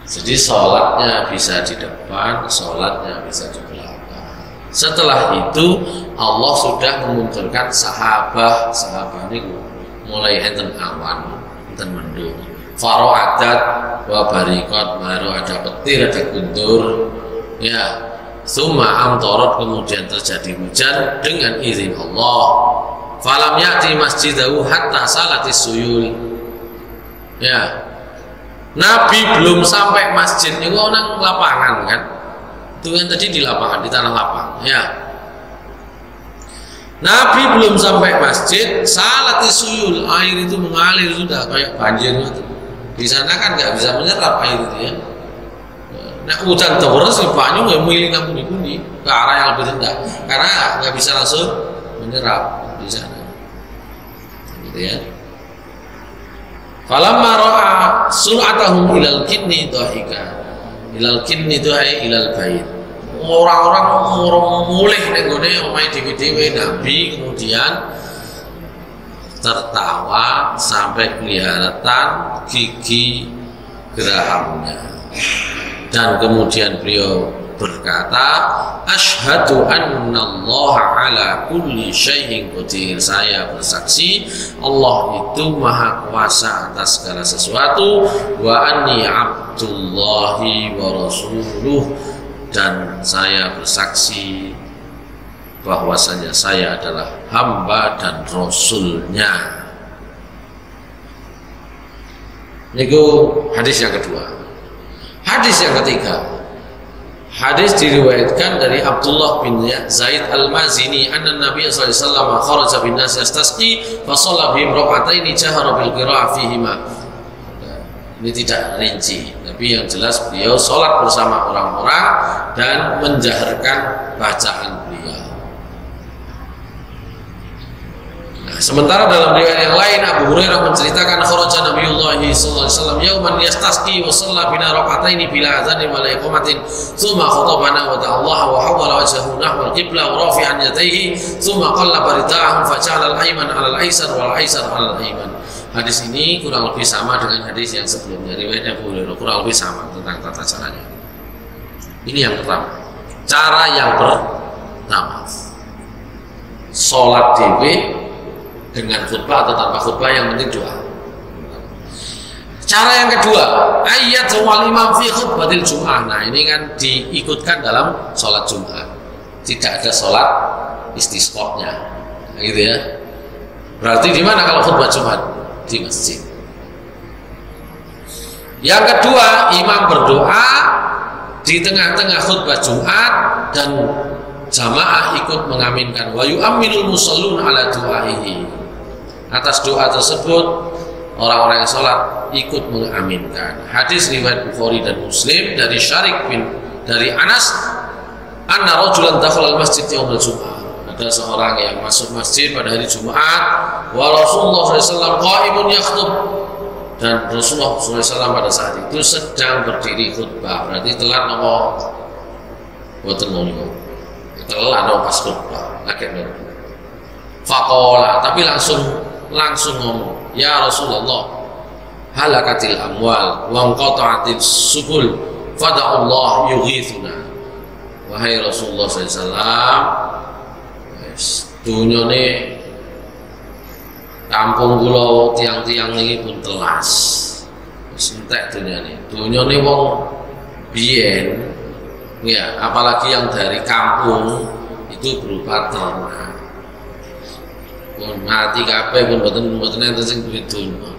A: Jadi sholatnya bisa di depan, sholatnya bisa di belakang. Setelah itu Allah sudah memunculkan sahabat ini mulai enten awan, enten mendung. Faro adat, wabarikot, baru ada petir, ada guntur. Ya, summa amtorot, kemudian terjadi hujan dengan izin Allah. Falam ya'ti masjidahu hatta salatis suyul. Ya, Nabi belum sampai masjid itu orang lapangan kan, itu yang tadi di lapangan, di tanah lapang ya. Nabi belum sampai masjid, salatis suyul, air itu mengalir sudah kayak banjir gitu. Di sana kan nggak bisa menyerap air itu ya. Nah, hujan terus di banyu nggak miling pundi-pundi ke arah yang lebih rendah, karena nggak bisa langsung menyerap di sana, gitu ya. Falamma ra'a sur'atahum ilal kinni dhahika. Ilal kinni itu ay ilal bait. Orang-orang mulih ning gone omahe dhewe-dhewe Nabi, kemudian tertawa sampai kelihatan gigi gerahamnya. Dan kemudian beliau berkata, asyhadu annallaha ala kulli syai'in qadir. Saya bersaksi Allah itu maha kuasa atas segala sesuatu, wa anni abdullahi wa rasuluh, dan saya bersaksi bahwasanya saya adalah hamba dan rasulnya. Itu hadis yang kedua. Hadis yang ketiga, hadis diriwayatkan dari Abdullah bin Zaid al-Mazini anna Nabi sallallahu alaihi wasallam kharaja bin nas yastasqi fa shalla bihim rak'ataini jahara bil qira'ah fihima. Ini tidak rinci, tapi yang jelas beliau sholat bersama orang-orang dan menjaharkan bacaan beliau. Nah, sementara dalam riwayat yang lain Abu Hurairah menceritakan kharaja Nabiullah sallallahu alaihi wasallam yauman yastasqi wa shalla bina rak'ataini bila adzanin wa la iqamatin thumma khatabana wa ta'allah wa hawala wajhahu nahwa al-qibla wa rafi'an yadayhi thumma qallaba rida'ahu fa ja'ala al-ayman 'ala al-aysar wal aysar 'ala al-ayman. Hadis ini kurang lebih sama dengan hadis yang sebelumnya, riwayatnya Abu Hurairah kurang lebih sama tentang tata caranya. Ini yang pertama. Cara yang pertama, sholat dewe dengan khutbah atau tanpa khutbah, yang penting doa. Cara yang kedua, ayat wal imam fi khutbatil Jum'ah. Nah, ini kan diikutkan dalam sholat Jum'ah. Tidak ada sholat istisqonya, gitu ya. Berarti di mana kalau khutbah Jumat? Di masjid. Yang kedua, imam berdoa di tengah-tengah khutbah Jumat dan jamaah ikut mengaminkan. Wa yu'amminul musallun ala du'aihi. Atas doa tersebut orang-orang yang sholat ikut mengaminkan. Hadis riwayat Bukhari dan Muslim dari Syarik bin dari Anas, anna rajulan dakhala al-masjid yaumul Jum'ah. Ada seorang yang masuk masjid pada hari Jumat, wa Rasulullah SAW qaimun yakhtub, dan Rasulullah SAW pada saat itu sedang berdiri khutbah. Berarti telat nopo boten ngono, telat nopo pas khutbah lagi nopo. Faqala, tapi langsung ngomong, ya Rasulullah, halakatil amwal wa qata'atil subul fada'allah yughithuna. Wahai Rasulullah SAW, dunia ini kampung kula tiang-tiang ini pun telas, entek dunia ini wong biyen ya, apalagi yang dari kampung itu berupa ternak pun mati kabeh, pun mboten enten sing duwe dunya,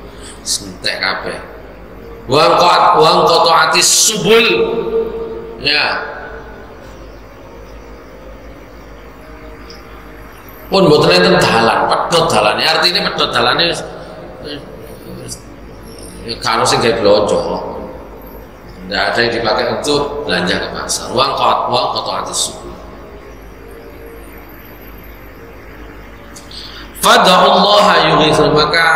A: entek kabeh. Wang qata'atis subul ya, pun mboten enten dalan, pedhot dalane. Artine pedhot dalane karo sing gawe blonjo. Ndak ada yang dipakai untuk belanja ke pasar. Uang qata'atis subul. Fada'ullaha yughithun, maka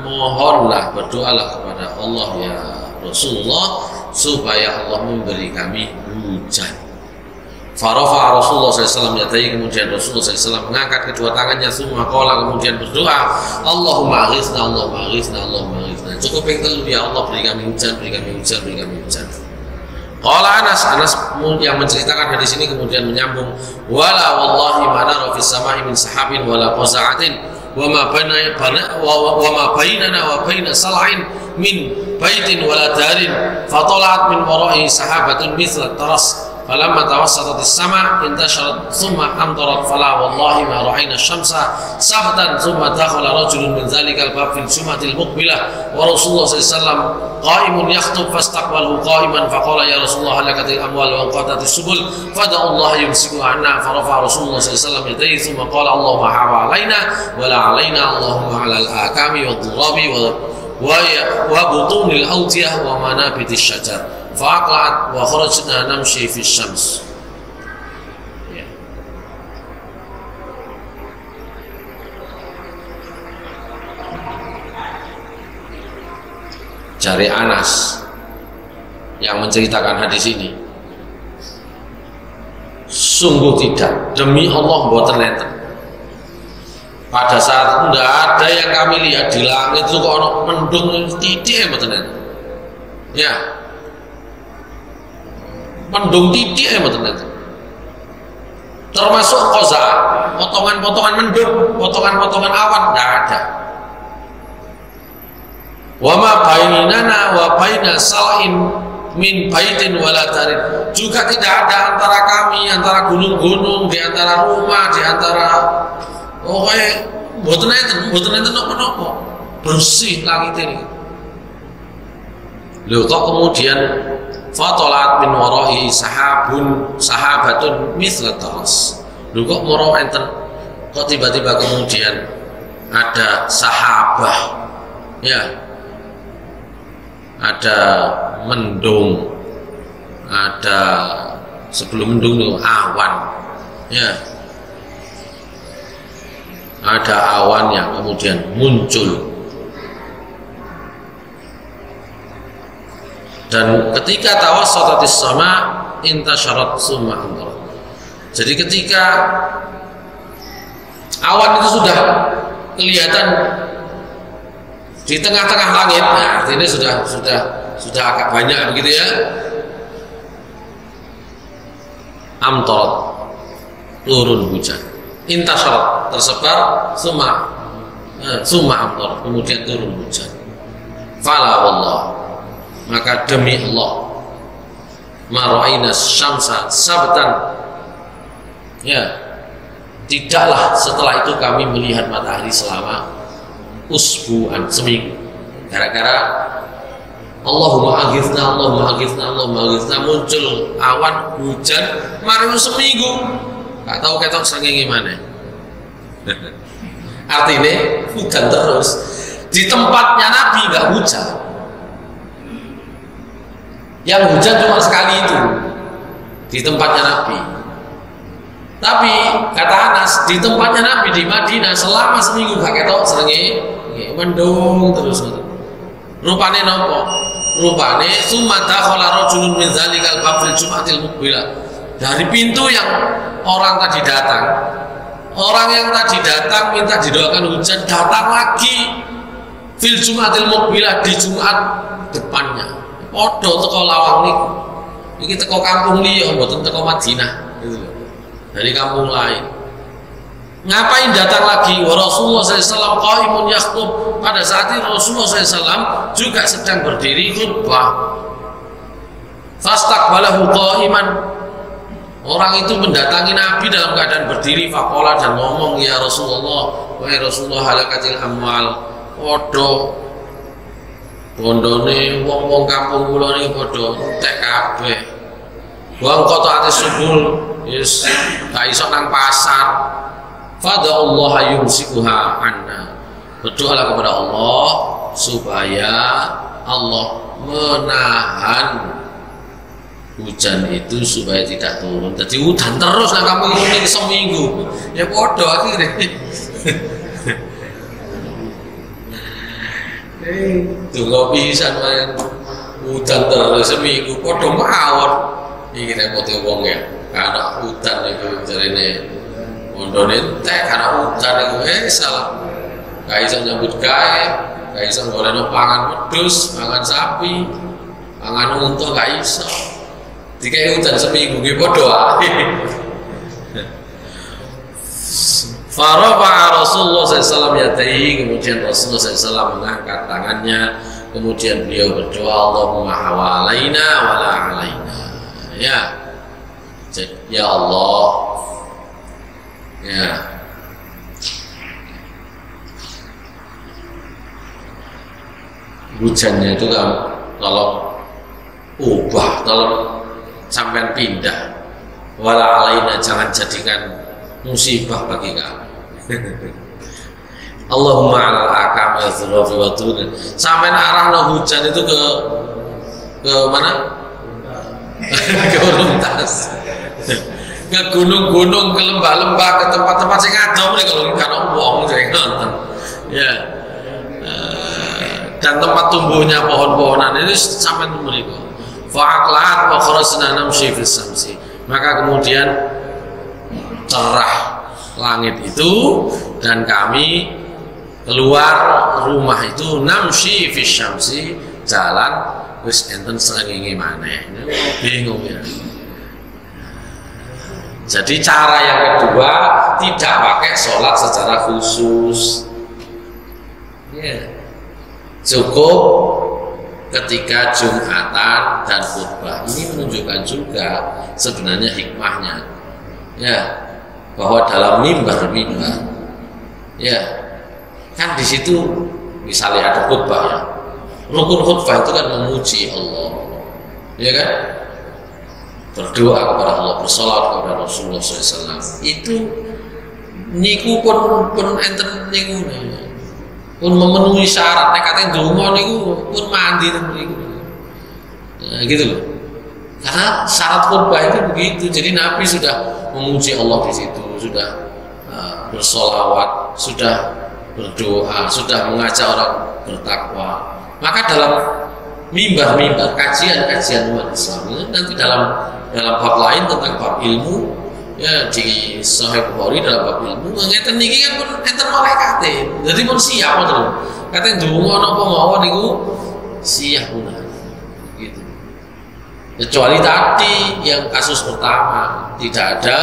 A: mohonlah, berdoalah kepada Allah ya Rasulullah supaya Allah memberi kami hujan. Farafa Rasulullah SAW yadai, kemudian Rasulullah SAW mengangkat kedua tangannya, semua qala, kemudian berdoa, Allahumma aghithna, Allahumma aghithna, Allahumma aghithna. Cukup yang telu, ya Allah beri kami hujan, beri kami hujan, beri kami hujan. Qala Anas yang menceritakan hadis ini kemudian menyambung, wala wallahi ma nara fis sama'i min sahabin wala qaza'atin wa ma bainana wa baina sal'in min baitin wala darin fatalat min wara'i sahabatun mithla taras falamma tawassatat as-sama' intasharat thumma amtarat fala wallahi ma ra'ayna asy-syamsa sabtan thumma dakhala rajulun min dzalikal bab fil jumatil muqbilah wa Rasulullah sallallahu qa'imun yakhtub fastaqbalahu qa'iman faqala ya Rasulullah halakatil amwal wa qatatis subul fada'allahu yumsiku anna farafa Rasulullah sallallahu yadayhi thumma qala Allahumma hawa alaina wa la alaina Allahumma 'alal akami wad-dhurabi wa butunil awdiyah wa manabitish syajar faqat wa kharajna namshi fi syams. Ya. Jari Anas yang menceritakan hadis ini, sungguh tidak, demi Allah mboten enten. Pada saat tidak ada yang kami lihat di langit itu kok ono mendung titik mboten enten. Ya. mendung titik ya mboten enten. Termasuk qaza, potongan-potongan mendung, potongan-potongan awan enggak ada. Wa ma bainana wa baina sal'in min baitin wala tarin, juga tidak ada antara kami, antara gunung-gunung, di antara rumah, di antara mboten enten napa-napa, bersih langit ini. Lho kok kemudian fatolat min warahi sahabatun mithla taras. Lho kok moro enten, kok tiba-tiba kemudian ada sahabah, ya, ada mendung, ada sebelum mendung itu awan, ya, ada awan yang kemudian muncul. Dan ketika tawassatatis sama intasyarat summa antar. Jadi ketika awan itu sudah kelihatan di tengah-tengah langit, nah artinya sudah agak banyak begitu ya. Amtarat, turun hujan. Intasyarat, tersebar, summa amtarat, kemudian turun hujan. Fala wallah, maka demi Allah, ma ra'ayna syamsa sabtan, ya, tidaklah setelah itu kami melihat matahari selama usbu'an, seminggu. Gara-gara Allahumma aghithna muncul awan hujan mari seminggu, gak tahu ketok saking gimana. Artinya hujan terus. Di tempatnya Nabi gak hujan, yang hujan cuma sekali itu di tempatnya Nabi. Tapi kata Anas, di tempatnya Nabi di Madinah selama seminggu gak ketok seringe mendung terus. Rupane nopo? Rupane summa dakhala rajulun min dzalikal bab fil jum'atil muqbilah. Dari pintu yang orang tadi datang, orang yang tadi datang minta didoakan hujan, datang lagi fil jum'atil muqbilah, di Jumat depannya. Padha teko lawang niku. Iki teko kampung liya, mboten teko Madinah gitu loh. Dari kampung lain. Ngapain datang lagi? Wa Rasulullah SAW qaimun yakhutub. Pada saat itu Rasulullah SAW juga sedang berdiri khutbah. Fastaqbalahu qaiman. Orang itu mendatangi Nabi dalam keadaan berdiri, faqala, dan ngomong, ya Rasulullah, wahai Rasulullah, halakatil amwal, podo bondone wong-wong kampung kula niki padha entek kabeh. Wong kota ati subul wis gak iso nang pasar. Fadha Allah yumsikuha anna. Berdoalah kepada Allah supaya Allah menahan hujan itu supaya tidak turun. Jadi hujan terus nang kampung ini seminggu. Ya padha akhirnya. Tunggu pisan main hujan terus seminggu padha mawon. Iki repote wong ya. Karena hujan itu jarine mondone entek, karena hujan itu salah. Gak iso nyambut gawe, gak iso golekno pangan wedhus, pangan sapi, pangan unta gak iso. Dikai hujan seminggu nggih padha ae. Farafa'a Rasulullah SAW yadayhi, kemudian Rasulullah SAW mengangkat tangannya, kemudian beliau berdoa, Allahumma hawalaina wala alaina. Ya, ya Allah, ya, hujannya itu kan kalau ubah, kalau sampai pindah, wala alaina, jangan jadikan musibah bagi kami. Allahumma alal akam ya dzurafi wa tun. Sampai arahno hujan itu ke mana? Ke Untas, ke gunung-gunung, ke lembah-lembah, ke tempat-tempat sing adem nih kalau karena wong sing nonton. Ya. Dan tempat tumbuhnya pohon-pohonan ini sampai mriku. Fa'aqlat wa kharasna namshi fis samsi. Maka kemudian cerah langit itu dan kami keluar rumah itu namshi fis syamsi, jalan wis enten srengenge maneh. Bingung ya. Jadi cara yang kedua tidak pakai sholat secara khusus. Ya. Cukup ketika Jumatan dan khutbah. Ini menunjukkan juga sebenarnya hikmahnya. Ya, bahwa dalam mimbar, ya, kan di situ misalnya ada khutbah ya. Rukun khutbah itu kan memuji Allah. Ya kan? Berdoa kepada Allah, bersolat kepada Rasulullah SAW. Itu niku pun enten niku pun memenuhi syarat. Nek katanya donga niku pun mandi niku. Nah, gitu loh. Karena syarat khutbah itu begitu. Jadi Nabi sudah memuji Allah di situ, sudah bersolawat, sudah berdoa, sudah mengajak orang bertakwa. Maka dalam mimbar kajian umat Islam itu nanti dalam bab lain tentang bab ilmu, ya di Sahih Bukhari dalam bab ilmu ngeten niki kan pun enten malaikate. Dadi mun siap ngoten. Kate ndonga napa mawon niku siap pun. Gitu. Kecuali tadi yang kasus pertama tidak ada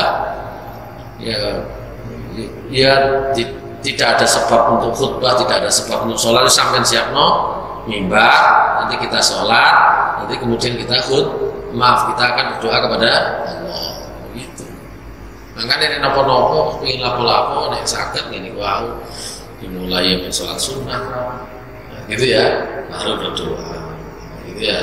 A: tidak ada sebab untuk khutbah, tidak ada sebab untuk sholat, sampai siapno mimbar, nanti kita sholat, nanti kemudian kita kita akan berdoa kepada Allah. Gitu. Makanya ini nopo-nopo, ingin lapo-lapo, nek sakit gini, wow, dimulai yang sholat sunnah, nah, gitu ya, baru berdoa, gitu ya.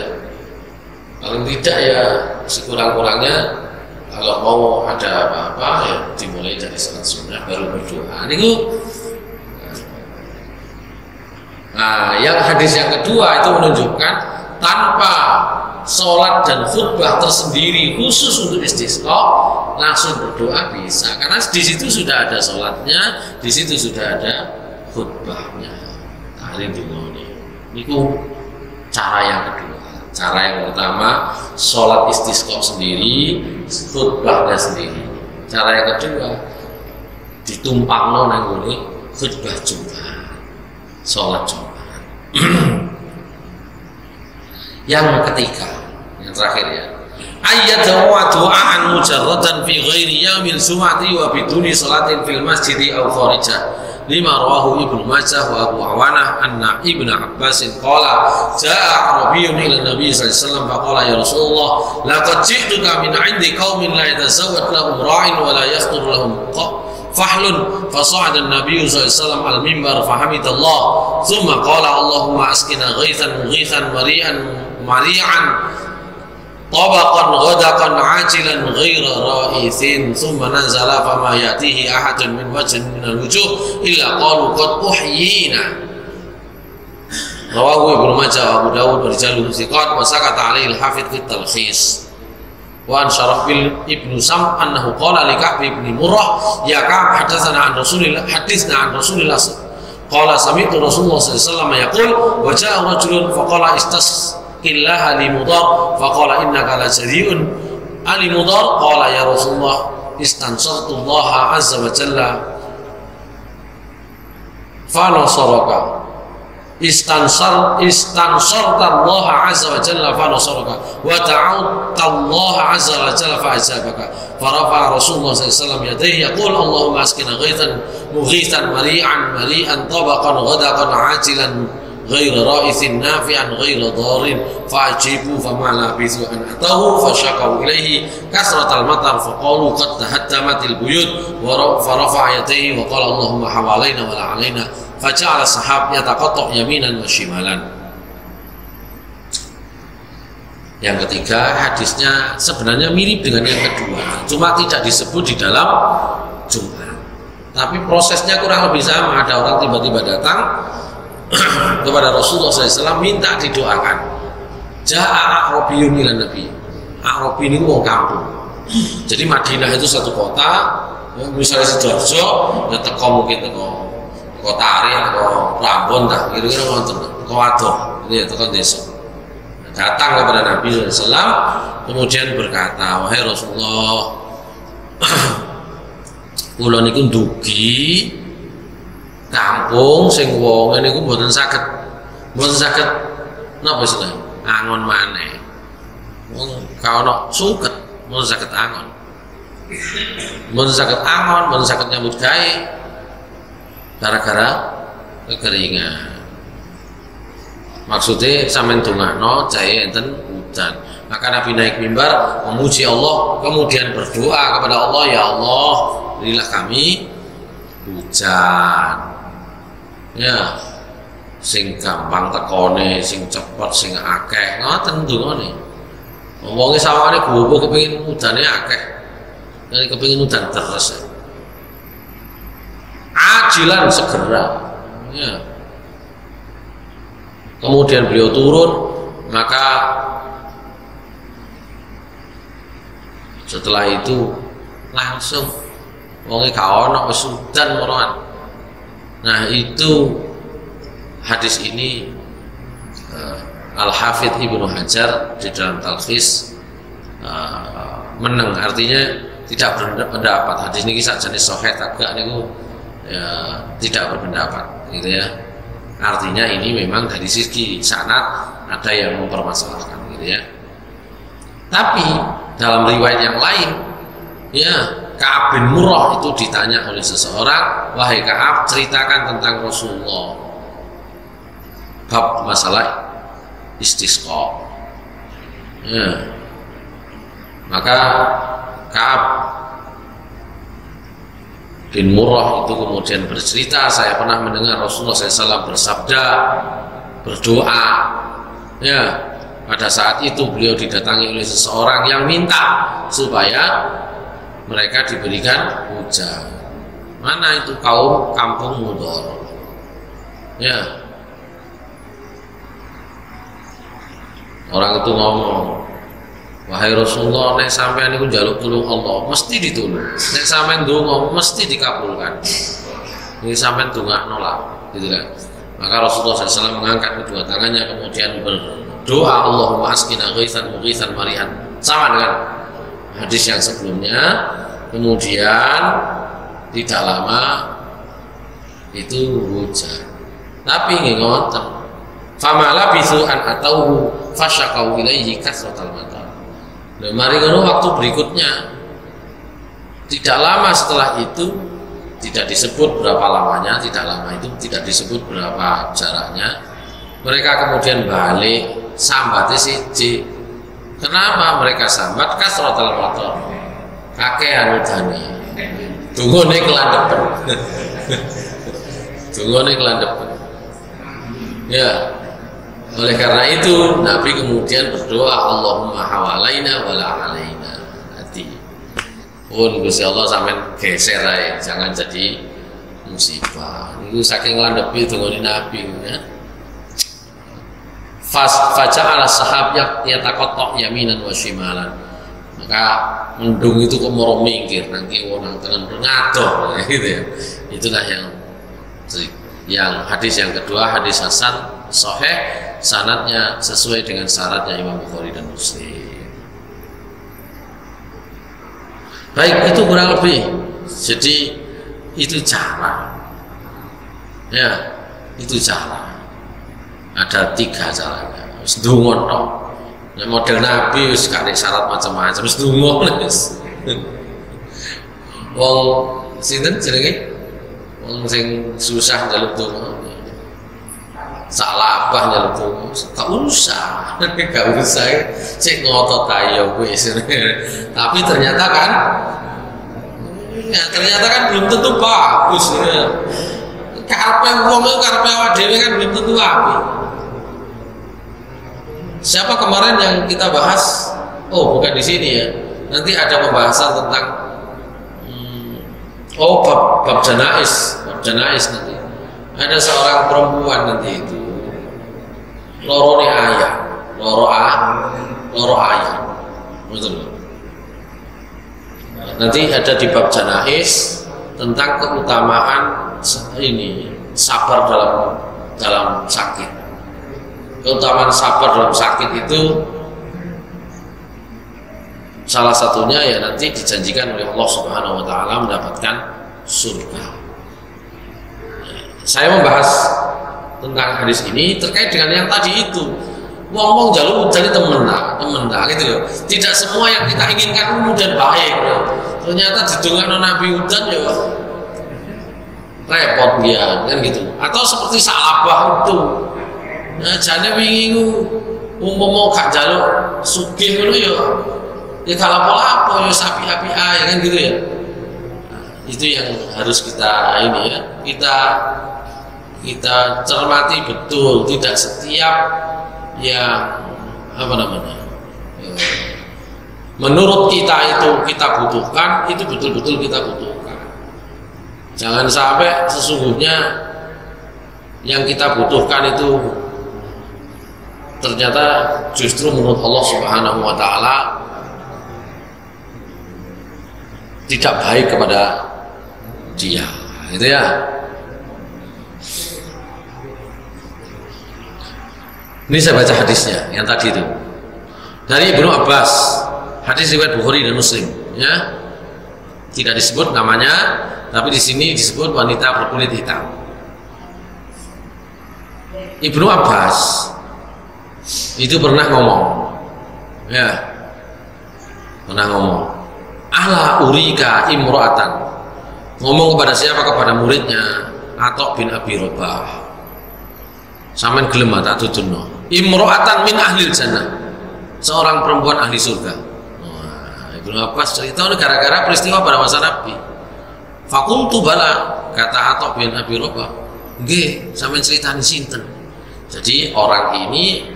A: Paling tidak ya sekurang-kurangnya kalau mau ada apa-apa ya dimulai dari sholat sunnah baru berdoa. Ini nah, yang hadis yang kedua itu menunjukkan tanpa sholat dan khutbah tersendiri khusus untuk istisqa langsung berdoa bisa, karena di situ sudah ada sholatnya, di situ sudah ada khutbahnya. Nah, ini cara yang kedua. Cara yang pertama sholat istisqa sendiri, khutbahnya sendiri. Cara yang kedua ditumpangno nang ngene khutbah Jumat, sholat Jumat. Yang ketiga, yang terakhir ya, ayat du'aan mujarradan fi ghairi yaumil jum'ati wa biduni salatin fil masjidi aw kharijah. Lima rawahu Ibnu Majah wa Abu Awanah anna Ibnu Abbas qala jaa Arabiyyun ila Nabi sallallahu alaihi wasallam faqala ya Rasulullah laqad ji'tuka min 'indi qaumin la yatazawwad lahum ra'in wa la yastur lahum fahlun fasa'ada an-nabiy sallallahu alaihi wasallam al-mimbar fahamidallah thumma qala Allahumma askina ghaithan mughithan mari'an طبقا غدقا عاجلا غير رائث ثم نزل فما يأتيه أحد من وجه من الوجوه إلا قالوا قد أحيينا رواه ابن ماجه وأبو داود ورجاله ثقات وسكت عليه الحافظ في التلخيص وعن شرحبيل ابن سم أنه قال لكعب بن مرة يا كعب حدثنا عن رسول الله قال سمعت رسول الله صلى الله عليه وسلم يقول وجاء رجل فقال Killah Ali Mudar faqala innaka la jari'un Ali Mudar qala ya Rasulullah istansartu Allah azza wa jalla fa nasaraka istansarta Allah azza wa jalla fa nasaraka wa ta'awta Allah azza wa jalla fa ajabaka fa rafa'a Rasulullah sallallahu alaihi wasallam yadayhi yaqul Allahumma askina ghaithan mughithan mari'an tabaqan ghadaqan ajilan غير رائث نافعا غير ضار فأجيبوا فما لبثوا أن أتوه فشكوا إليه كثرة المطر فقالوا قد تهدمت البيوت فرفع يديه وقال اللهم حوالينا ولا علينا فجعل السحاب يتقطع يمينا وشمالا. Yang ketiga, hadisnya sebenarnya mirip dengan yang kedua, cuma tidak disebut di dalam Jumat, tapi prosesnya kurang lebih sama. Ada orang tiba-tiba datang kepada Rasulullah SAW minta didoakan. Ja'a A'rabiyun ila Nabi. A'rabi ini wong kampung. Jadi Madinah itu satu kota, misalnya Sidoarjo, ya teko mungkin teko Tari atau Prambon tak kira-kira wonten, teko Wadoh, ya teko desa. Datang kepada Nabi SAW, kemudian berkata, wahai Rasulullah, kula niku ndugi kampung sing wonge niku mboten saged napa istilahnya angon maneh wong ka ono suket mboten saged angon mun saged angon, mun saged nyambut gawe gara-gara kekeringan. Maksudnya sampean dongakno jahe enten hujan. Maka Nabi naik mimbar memuji Allah, kemudian berdoa kepada Allah, ya Allah, berilah kami hujan. Ya, sing gampang tekone, sing cepet, sing akeh, ngoten dongane. Wonge sawane gowo kepengin hujane akeh. Nek kepengin hujan terus. Ajilan segera. Ya. Kemudian beliau turun, maka setelah itu langsung wonge gak ono wis udan moroan. Nah, itu hadis ini Al-Hafidz Ibnu Hajar di dalam Talkhis meneng, artinya tidak berpendapat hadis ini kisah jenis sahih agak niku ya, tidak berpendapat gitu ya. Artinya ini memang dari sisi sanad ada yang mempermasalahkan gitu ya. Tapi dalam riwayat yang lain, ya Ka'ab bin Murrah itu ditanya oleh seseorang, wahai Ka'ab, ceritakan tentang Rasulullah bab masalah istisqa. Ya. Maka Ka'ab bin Murrah itu kemudian bercerita, saya pernah mendengar Rasulullah SAW bersabda, berdoa. Ya. Pada saat itu beliau didatangi oleh seseorang yang minta supaya mereka diberikan hujan. Mana itu kaum kampung Mudor? Ya, orang itu ngomong, wahai Rasulullah, nek sampean niku njaluk tulung Allah mesti ditulung. Nek sampean ndonga mesti dikabulkan. Ini sampean ndongakno lah, gitu kan. Maka Rasulullah SAW mengangkat kedua tangannya kemudian berdoa, Allahumma askina ghaitsan mughitsan marian, sama dengan hadis yang sebelumnya. Kemudian tidak lama itu hujan, tapi ngoten famala bisu an atau fasyaqau ilaihi kasratal matar. Mari ngono waktu berikutnya, tidak lama setelah itu, tidak disebut berapa lamanya, tidak lama itu tidak disebut berapa jaraknya, mereka kemudian balik sambatnya siji. Kenapa mereka sambat? Kasratal matar, kakean udane, dungone kelandepen. Dungone kelandepen. Ya, oleh karena itu Nabi kemudian berdoa, Allahumma hawalaina wala alaina. Hati pun Gusti Allah sampean geser ae, jangan jadi musibah. Niku saking landhepe dungane Nabi ya. Faja'ala sahab yataqatta yaminan wa shimalan. Maka mendung itu kemoro minggir nanti wonang tengen ngadoh gitu ya. Itulah yang hadis yang kedua, hadis hasan sahih, sanadnya sesuai dengan syaratnya Imam Bukhari dan Muslim. Baik, itu kurang lebih. Jadi itu cara. Ya, itu cara. Ada 3 caranya. Wis ndonga tok. Nek model Nabi wis gak ada syarat macam-macam, wis ndonga wis. Wong sinten jenenge? Wong sing susah njaluk donga. Salabah njaluk donga. Gak usah. Gak usah. Cek ngotot ayo wis. Tapi ternyata kan belum tentu bagus ya. Karepe wong itu karepe awake dhewe kan belum tentu apik. Siapa kemarin yang kita bahas? Oh, bukan di sini ya. Nanti ada pembahasan tentang bab janais nanti. Ada seorang perempuan nanti itu loro ayah, betul. Nanti ada di bab janais tentang keutamaan ini sabar dalam sakit. Keutamaan sabar dalam sakit itu salah satunya ya nanti dijanjikan oleh Allah Subhanahu wa taala mendapatkan surga. Saya membahas tentang hadis ini terkait dengan yang tadi itu. Wong-wong jalur jadi temen dah gitu loh. Tidak semua yang kita inginkan kemudian baik. Loh. Ternyata didongakno Nabi udan ya repot dia kan gitu. Atau seperti Sa'labah itu. Nah, jane wingi umpama gak jaluk sugih ngono ya kalau apa ya sapi-api ya kan gitu ya. Nah, itu yang harus kita ini ya. Kita cermati betul, tidak setiap yang apa namanya menurut kita itu kita butuhkan itu betul-betul kita butuhkan. Jangan sampai sesungguhnya yang kita butuhkan itu ternyata justru menurut Allah Subhanahu wa taala tidak baik kepada dia, gitu ya. Ini saya baca hadisnya yang tadi itu dari Ibnu Abbas, hadis riwayat Bukhari dan Muslim, ya. Tidak disebut namanya, tapi di sini disebut wanita berkulit hitam. Ibnu Abbas itu pernah ngomong, ya, pernah ngomong, ala urika imro'atan, ngomong kepada siapa? Kepada muridnya Atha bin Abi Rabah. Sampeyan gelem tak tuturno. Imro'atan min ahlil jannah, seorang perempuan ahli surga. Wah, Ibnu Abbas cerita gara-gara peristiwa pada masa Nabi. Fakultu bala, kata Atha bin Abi Rabah, nggih, sampeyan critani sinten? Jadi orang ini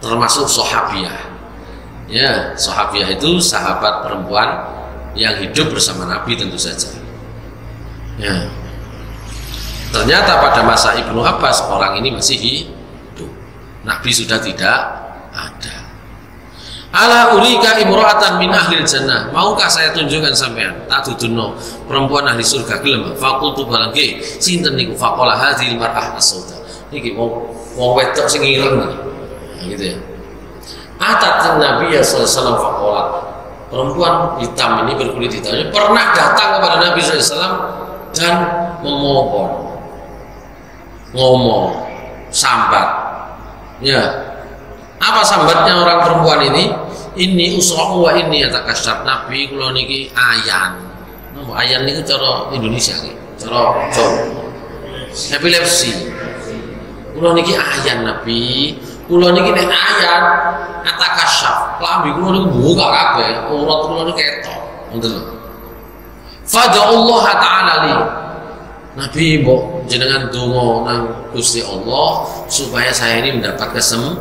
A: termasuk sahabiah. Ya, sahabiah itu sahabat perempuan yang hidup bersama Nabi tentu saja. Ya. Ternyata pada masa Ibnu Abbas orang ini masih hidup. Nabi sudah tidak ada. Ala urika imro'atan min ahlil jannah. Maukah saya tunjukkan sampean? Tak duduno perempuan ahli surga gelem. Fakultu balang nggih, sinten niku? Faqala hadhil mar'ah as-sauda. Niki wong wedok sing ireng niki. Nah, gitu ya. Atat Nabi sallallahu alaihi wasallam faqala. Perempuan hitam ini berkulit hitam ini pernah datang kepada Nabi sallallahu alaihi wasallam dan memohon, ngomong, sambat. Ya, apa sambatnya orang perempuan ini? Ini usra'u wa ini atakasyaf. Nabi kula niki ayan. Ayan niku cara Indonesia iki, cara Jawa. Epilepsi. Kula niki ayan Nabi. Kula niki nek ayan atakasyaf. Lambe kula niku buka kabeh, urat kula niki ketok. Ngoten lho. Fada'allah ta'ala li. Nabi mbok jenengan donga nang Gusti Allah supaya saya ini mendapat kesembuhan.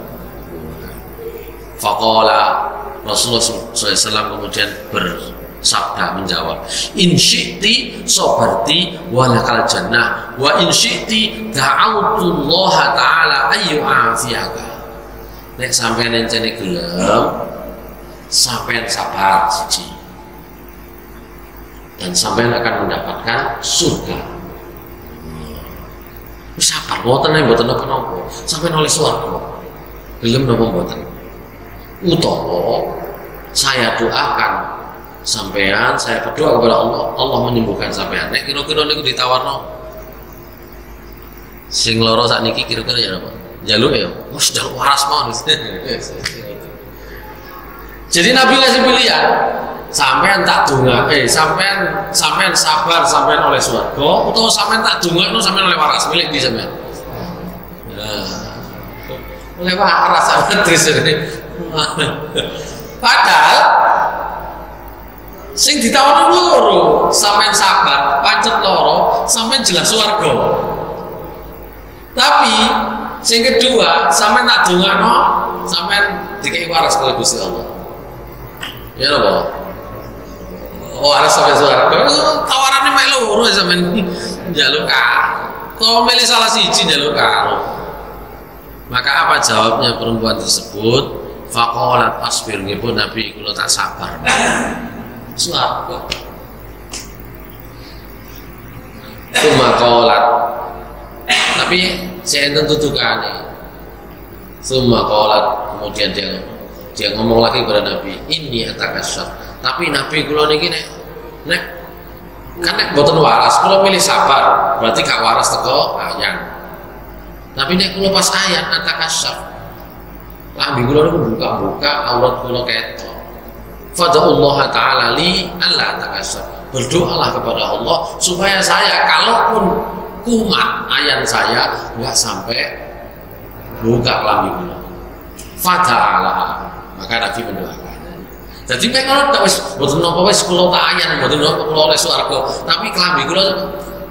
A: Faqala Rasulullah SAW kemudian bersabda menjawab, in syi'ti sabarti walakal jannah wa in syi'ti da'autullaha ta'ala ayyu afiyaka. Nek sampeyan encene gelem sampeyan sabar siji dan sampeyan akan mendapatkan surga. Sabar, mboten nek mboten napa-napa. Sampeyan oleh swarga. Gelem napa mboten? Utawa saya doakan sampean, saya berdoa kepada Allah, Allah menyembuhkan sampean. Nek kira-kira niku ditawarno sing lara sakniki kira-kira ya napa? Njaluk ya. Wis njaluk waras mawon. Jadi Nabi ngasih pilihan. Sampean tak donga, sampean sabar sampean oleh swarga, utawa sampean tak dongakno sampean oleh waras, milik di sampean. Nah, oleh waras sampean terus ini. Padahal sing ditawani loro, sampean sabar, pancet loro, sampean jelas swarga. Tapi sing kedua, sampean tak dongakno, sampean dikei waras oleh Gusti Allah. Ya napa? Oh, harus sampai swarga. Tawarannya mek loro sampean njaluk karo. Kok milih salah siji njaluk karo. Maka apa jawabnya perempuan tersebut? Faqalat asbir, nggih Nabi kula tak sabar. Swarga. Summa qalat. Tapi saya enten tutukane. Summa qalat, kemudian dia ngomong lagi kepada Nabi, ini atakasyaf. Tapi Nabi kula niki nek kan nek boten waras, kula pilih sabar, berarti gak waras teko ayan. Tapi nek kula pas ayan atakasyaf. lambi kula niku buka-buka aurat kula ketok. Fada'ullah ta'ala li alla takassar. Berdoalah kepada Allah supaya saya kalaupun kumat ayan saya enggak sampai buka lambi kula. Fata'ala. Maka Nabi mendoakan. Jadi pengen tak wis mboten napa wis kula tak ayan mboten napa kula oleh swarga, tapi kelambi kula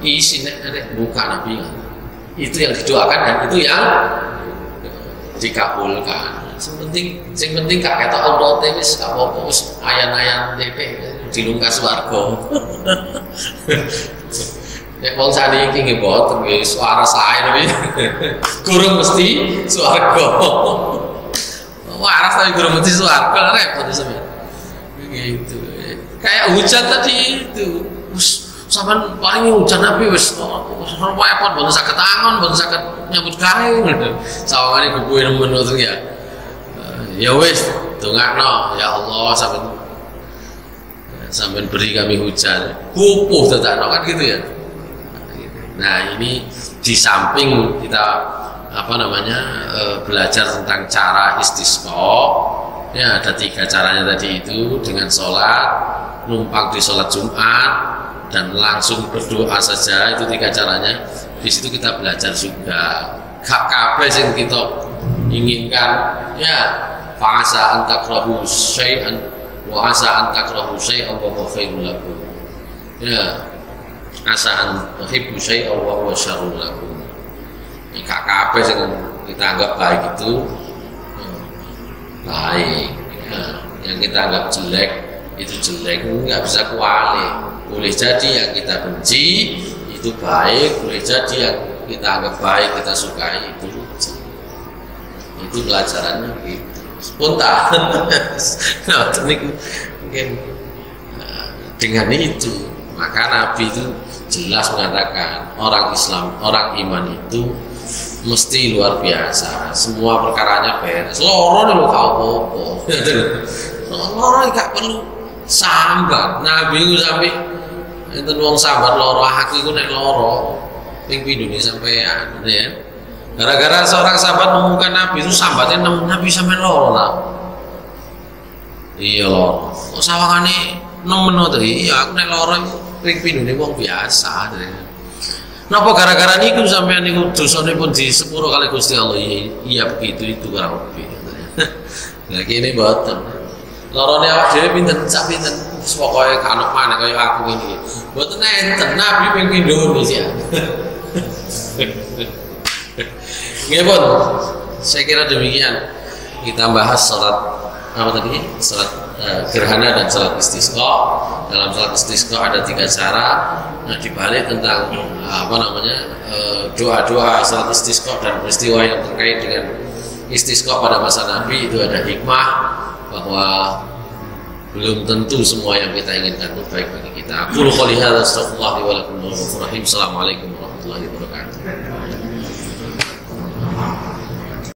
A: isi nek buka Nabi. Itu yang didoakan dan itu yang dikabulkan. Sing penting gak ketok aurate wis gak apa-apa wis ayan-ayan DP dilungkas swarga. Nek wong saniki nggih boten wis waras ae tapi gurung mesti swarga. Waras tapi gurung mesti swarga repot sampeyan. Gitu. Kayak hujan tadi itu. Sampeyan paling hujan tapi wis repot boten saged angon, boten saged nyambut gawe. Sawangane kubuhe nemen ngoten ya. Ya wis, dongakno ya Allah sampean beri kami hujan. Pupuh dadakno kan gitu ya. Nah, ini di samping kita belajar tentang cara istisqa. Ya, ada 3 caranya tadi itu dengan sholat, numpang di sholat Jumat dan langsung berdoa saja, itu 3 caranya. Di situ kita belajar juga. Gak kabeh sing kita inginkan ya. Fa'asa an takrahu syai'an wa asa an takrahu syai'an wa huwa khairul lakum. Ya. Asa an tuhibbu syai'an wa huwa syarrul lakum. Gak kabeh sing kita anggap baik itu baik. Ya. Yang kita anggap jelek itu jelek, nggak bisa kuali. Boleh jadi yang kita benci itu baik, boleh jadi yang kita anggap baik, kita sukai itu pelajarannya gitu. Spontan. Nah, mungkin dengan itu maka Nabi itu jelas mengatakan orang Islam, orang iman itu mesti luar biasa. Semua perkaranya beres. Loro lho gak apa-apa. Loro gak perlu sambat. Nabi ku sampe enten wong sambat loro, aku iku nek loro ping pindhone sampean, ya. Gara-gara seorang sahabat menemukan Nabi itu sambatnya Nabi sampai loro lah. Iya loro. Kok sawangane nemen to? Iya aku nek loro iku ping pindhone wong biasa. Napa gara-gara niku sampean niku dosane pun di sepuro kali Gusti Allah. Iya begitu itu kurang lebih. Lah kene mboten. Lorone awak dhewe pinten sak pinten pokoke kanok maneh kaya aku ngene iki. Mboten enten Nabi ping pindhone sih. Nggih pun, saya kira demikian kita bahas salat apa tadi? Salat gerhana dan salat istisqa. Dalam salat istisqa ada 3 cara. Nah, dibalik tentang doa-doa salat istisqa dan peristiwa yang terkait dengan istisqa pada masa Nabi itu ada hikmah bahwa belum tentu semua yang kita inginkan itu baik bagi kita. Qul qouli hadza astaghfirullahi wa lakum wa ghafurur rahim. Assalamualaikum warahmatullahi wabarakatuh.